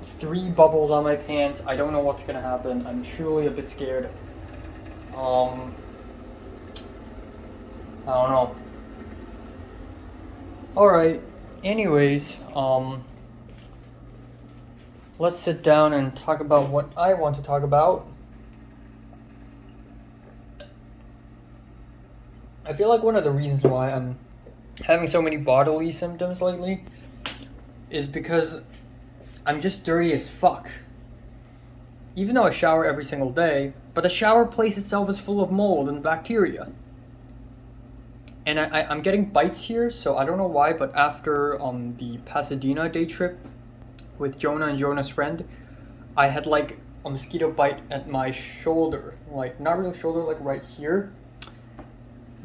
3 bubbles on my pants. I don't know what's gonna happen. I'm truly a bit scared. I don't know. Alright. Anyways, let's sit down and talk about what I want to talk about. I feel like one of the reasons why I'm having so many bodily symptoms lately is because I'm just dirty as fuck. Even though I shower every single day, but the shower place itself is full of mold and bacteria. And I'm getting bites here, so I don't know why, but after the Pasadena day trip with Jonah and Jonah's friend, I had like a mosquito bite at my shoulder. Like, not really shoulder, like right here.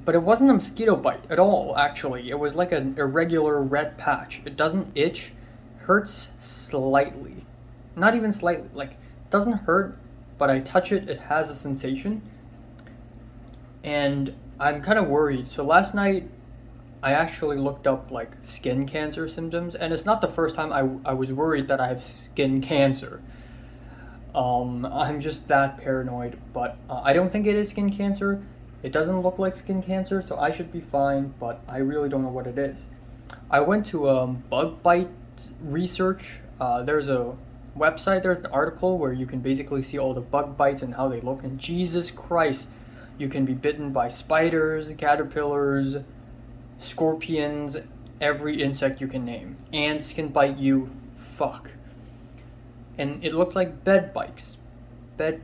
But it wasn't a mosquito bite at all, actually. It was like an irregular red patch. It doesn't itch, hurts slightly. Not even slightly, like, doesn't hurt but I touch it, it has a sensation. And I'm kind of worried. So last night, I actually looked up like skin cancer symptoms, and it's not the first time I was worried that I have skin cancer. I'm just that paranoid, but I don't think it is skin cancer. It doesn't look like skin cancer, so I should be fine, but I really don't know what it is. I went to bug bite research. There's a website, there's an article where you can basically see all the bug bites and how they look, and Jesus Christ, you can be bitten by spiders, caterpillars, scorpions, every insect you can name. Ants can bite you. Fuck. And it looked like bed bugs. Bed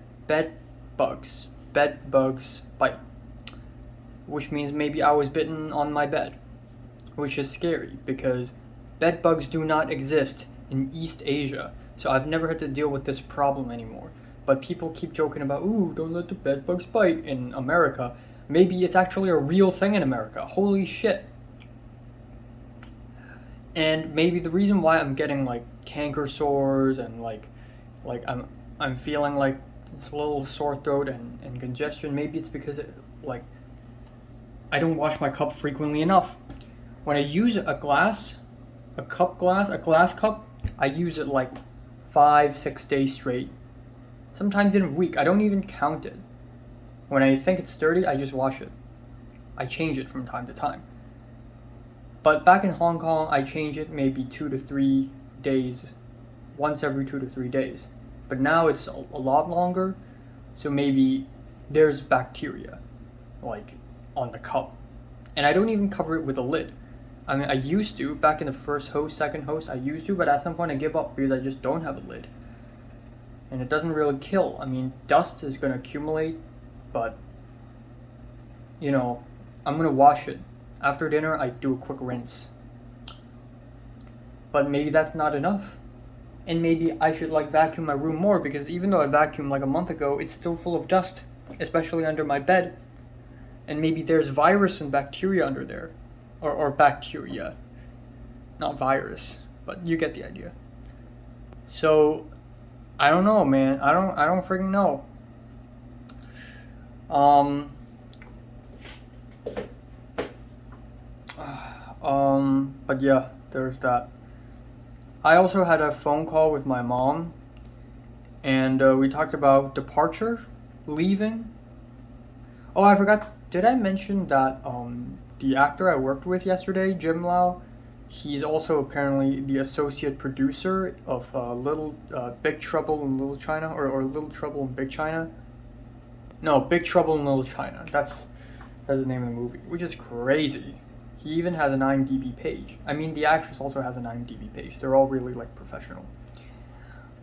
bugs. Bed bugs bite. Which means maybe I was bitten on my bed. Which is scary because bed bugs do not exist in East Asia. So I've never had to deal with this problem anymore. But people keep joking about, ooh, don't let the bed bugs bite in America. Maybe it's actually a real thing in America. Holy shit. And maybe the reason why I'm getting like canker sores and like I'm feeling like this little sore throat and congestion, maybe it's because I don't wash my cup frequently enough. When I use a glass cup, I use it like 5-6 days straight. Sometimes in a week. I don't even count it. When I think it's dirty, I just wash it. I change it from time to time. But back in Hong Kong, I change it maybe 2 to 3 days, once every 2 to 3 days. But now it's a lot longer, so maybe there's bacteria, like, on the cup. And I don't even cover it with a lid. I mean, I used to, back in the first host, second host, I used to, but at some point I give up because I just don't have a lid. And it doesn't really kill. I mean, dust is going to accumulate, but, you know, I'm going to wash it. After dinner, I do a quick rinse. But maybe that's not enough. And maybe I should like vacuum my room more, because even though I vacuumed like a month ago, it's still full of dust, especially under my bed. And maybe there's virus and bacteria under there. Or bacteria. Not virus, but you get the idea. So, I don't know, man. I don't freaking know. But yeah, there's that. I also had a phone call with my mom, and we talked about departure, leaving. Oh, I forgot. Did I mention that the actor I worked with yesterday, Jim Lau, he's also apparently the associate producer of Big Trouble in Little China, or Little Trouble in Big China. No, Big Trouble in Little China. That's the name of the movie, which is crazy. He even has an IMDb page. I mean, the actress also has an IMDb page. They're all really like professional.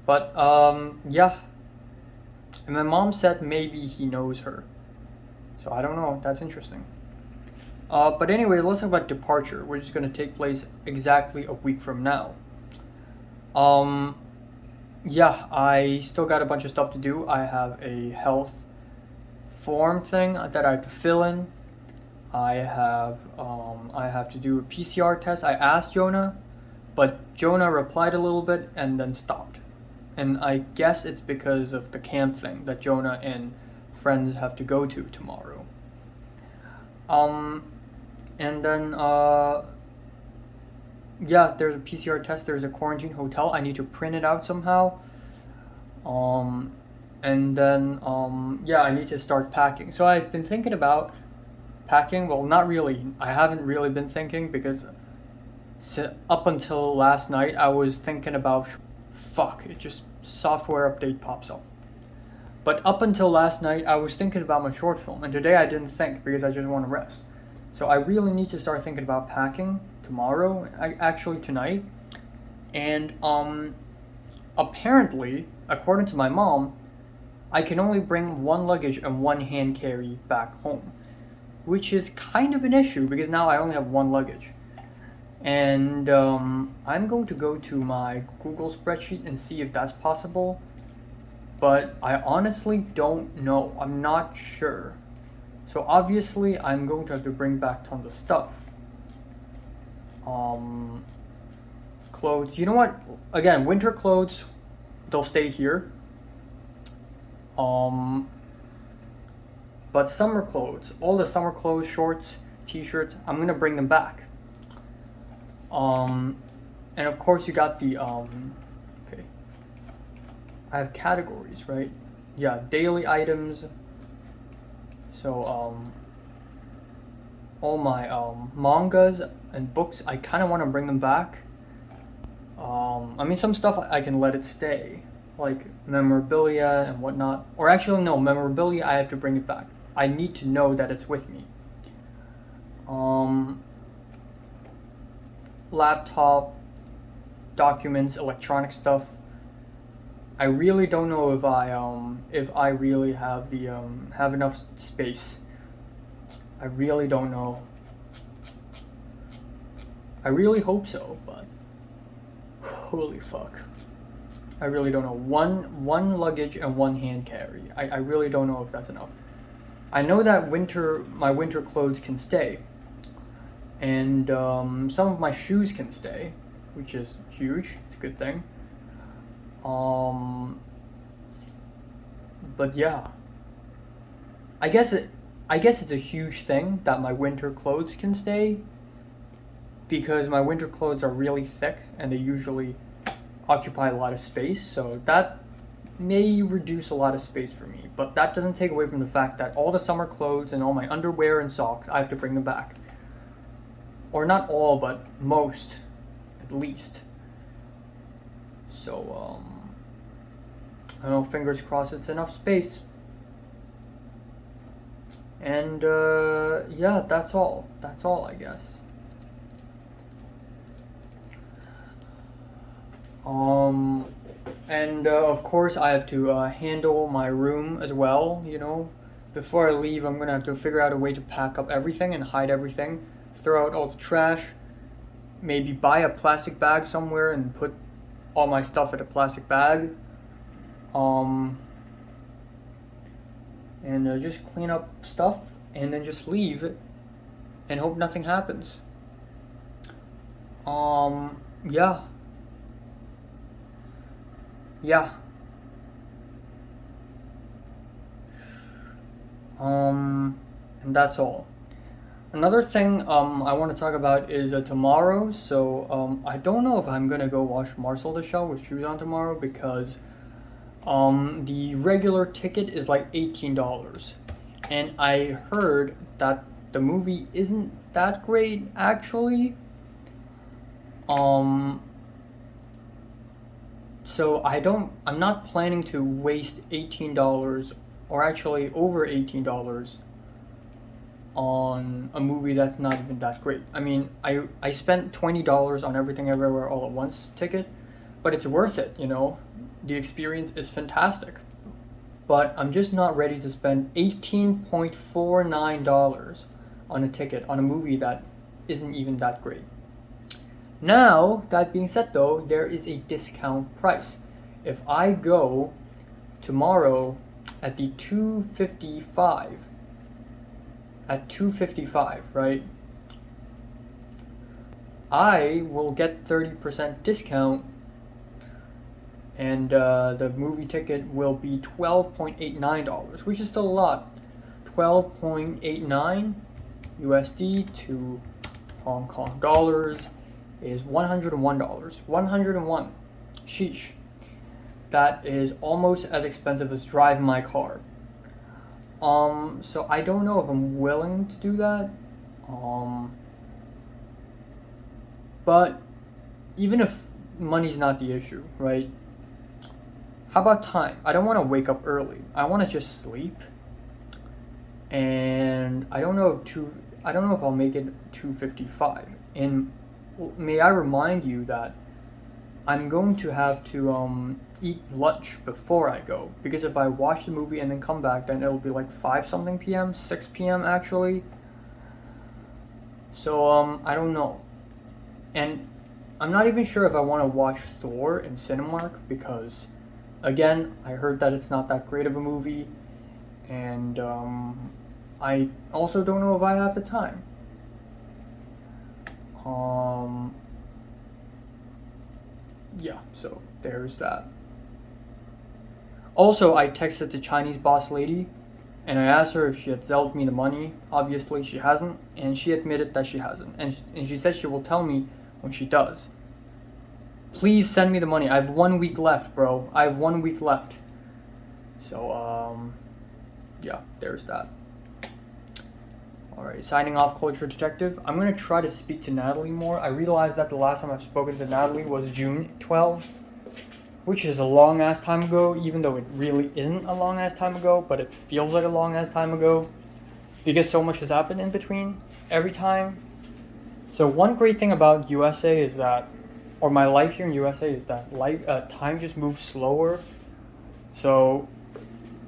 But yeah. And my mom said maybe he knows her. So I don't know. That's interesting. But anyway, let's talk about departure, which is going to take place exactly a week from now. Yeah, I still got a bunch of stuff to do. I have a health form thing that I have to fill in. I have to do a PCR test. I asked Jonah, but Jonah replied a little bit and then stopped. And I guess it's because of the camp thing that Jonah and friends have to go to tomorrow. And then yeah, there's a PCR test. There's a quarantine hotel. I need to print it out somehow. And then yeah, I need to start packing. So I've been thinking about packing. Well, not really. I haven't really been thinking, because up until last night I was thinking about it just software update pops up. But up until last night I was thinking about my short film, and today I didn't think because I just want to rest. So I really need to start thinking about packing tomorrow, actually tonight. And apparently, according to my mom, I can only bring one luggage and one hand carry back home, which is kind of an issue because now I only have one luggage. And I'm going to go to my Google spreadsheet and see if that's possible. But I honestly don't know. I'm not sure. So obviously I'm going to have to bring back tons of stuff. Clothes. You know what? Again, winter clothes, they'll stay here. But summer clothes, all the summer clothes, shorts, t-shirts, I'm gonna bring them back. And of course you got the okay. I have categories, right? Yeah, daily items. So all my mangas and books, I kind of want to bring them back. I mean, some stuff I can let it stay, like memorabilia and whatnot. Or actually, no, memorabilia I have to bring it back. I need to know that it's with me. Laptop, documents, electronic stuff. I really don't know if I really have the have enough space. I really don't know. I really hope so, but holy fuck. I really don't know. One luggage and one hand carry. I really don't know if that's enough. I know that my winter clothes can stay. And some of my shoes can stay, which is huge. It's a good thing. But yeah. I guess it's a huge thing that my winter clothes can stay, because my winter clothes are really thick and they usually occupy a lot of space, so that may reduce a lot of space for me. But that doesn't take away from the fact that all the summer clothes and all my underwear and socks, I have to bring them back. Or not all, but most, at least. So, I don't know, fingers crossed it's enough space. And, yeah, that's all. That's all, I guess. And of course I have to handle my room as well, you know. Before I leave, I'm gonna have to figure out a way to pack up everything and hide everything. Throw out all the trash. Maybe buy a plastic bag somewhere and put all my stuff in a plastic bag. And just clean up stuff and then just leave and hope nothing happens. Yeah. Yeah. And that's all. Another thing I want to talk about is tomorrow. So I don't know if I'm gonna go watch Marcel the Shell with shoes on tomorrow, because the regular ticket is like $18, and I heard that the movie isn't that great actually. So I'm not planning to waste $18, or actually over $18, on a movie that's not even that great. I mean, I spent $20 on Everything Everywhere All at Once ticket, but it's worth it, you know? The experience is fantastic. But I'm just not ready to spend $18.49 on a ticket on a movie that isn't even that great. Now, that being said though, there is a discount price. If I go tomorrow at the 255, right, I will get 30% discount, and the movie ticket will be $12.89, which is still a lot. 12.89 USD to Hong Kong dollars is $101. 101. Sheesh. That is almost as expensive as driving my car. So I don't know if I'm willing to do that. But even if money's not the issue, right? How about time? I don't want to wake up early. I want to just sleep. And I don't know if I'll make it 2:55. And may I remind you that I'm going to have to eat lunch before I go, because if I watch the movie and then come back, then it'll be like 5 something p.m., 6 p.m. actually. So I don't know. And I'm not even sure if I want to watch Thor in Cinemark, because again, I heard that it's not that great of a movie, and I also don't know if I have the time. Yeah, so there's that. Also, I texted the Chinese boss lady and I asked her if she had Zelled me the money. Obviously, she hasn't, and she admitted that she hasn't. And she said she will tell me when she does. Please send me the money. I have 1 week left, bro. I have 1 week left. So, yeah, there's that. Alright, signing off, Culture Detective. I'm gonna try to speak to Natalie more. I realized that the last time I've spoken to Natalie was June 12th, which is a long ass time ago, even though it really isn't a long ass time ago, but it feels like a long ass time ago because so much has happened in between every time. So one great thing about USA is that, or my life here in USA is that time just moves slower. So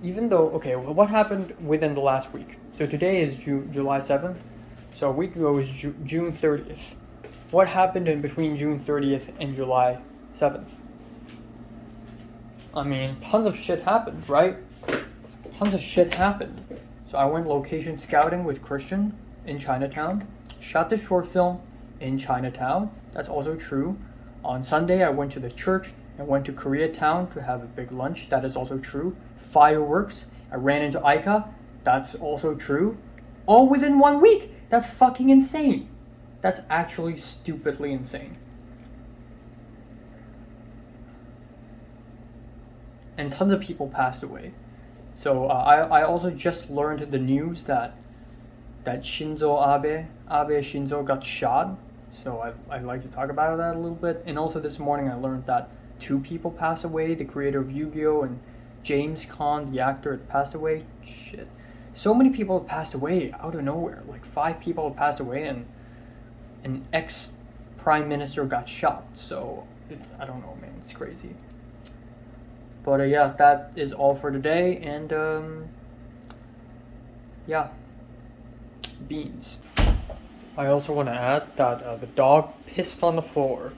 even though, okay, well, what happened within the last week? So today is July 7th, so a week ago was June 30th. What happened in between June 30th and July 7th? I mean, tons of shit happened, right? Tons of shit happened. So I went location scouting with Christian in Chinatown, shot the short film in Chinatown, that's also true. On Sunday, I went to the church and went to Koreatown to have a big lunch, that is also true. Fireworks, I ran into Aika, that's also true. All within 1 week! That's fucking insane. That's actually stupidly insane. And tons of people passed away. So I also just learned the news that Shinzo Abe Shinzo got shot. So I'd like to talk about that a little bit. And also this morning I learned that 2 people passed away. The creator of Yu-Gi-Oh! And James Caan, the actor, had passed away. Shit. So many people have passed away out of nowhere. Like 5 people have passed away and an ex-prime minister got shot. So I don't know, man. It's crazy. But yeah, that is all for today. And yeah, beans. I also want to add that the dog pissed on the floor.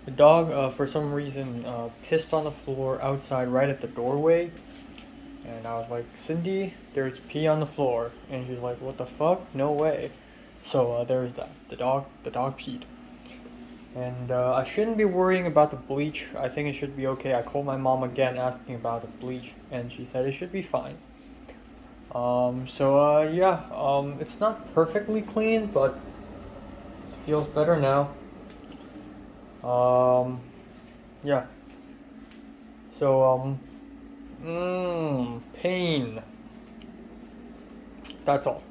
The dog, for some reason, pissed on the floor outside right at the doorway. And I was like, Cindy, there's pee on the floor. And she's like, what the fuck? No way. So there's that. The dog peed. And I shouldn't be worrying about the bleach. I think it should be okay. I called my mom again asking about the bleach. And she said it should be fine. Yeah, it's not perfectly clean, but it feels better now. Yeah. So, pain. That's all.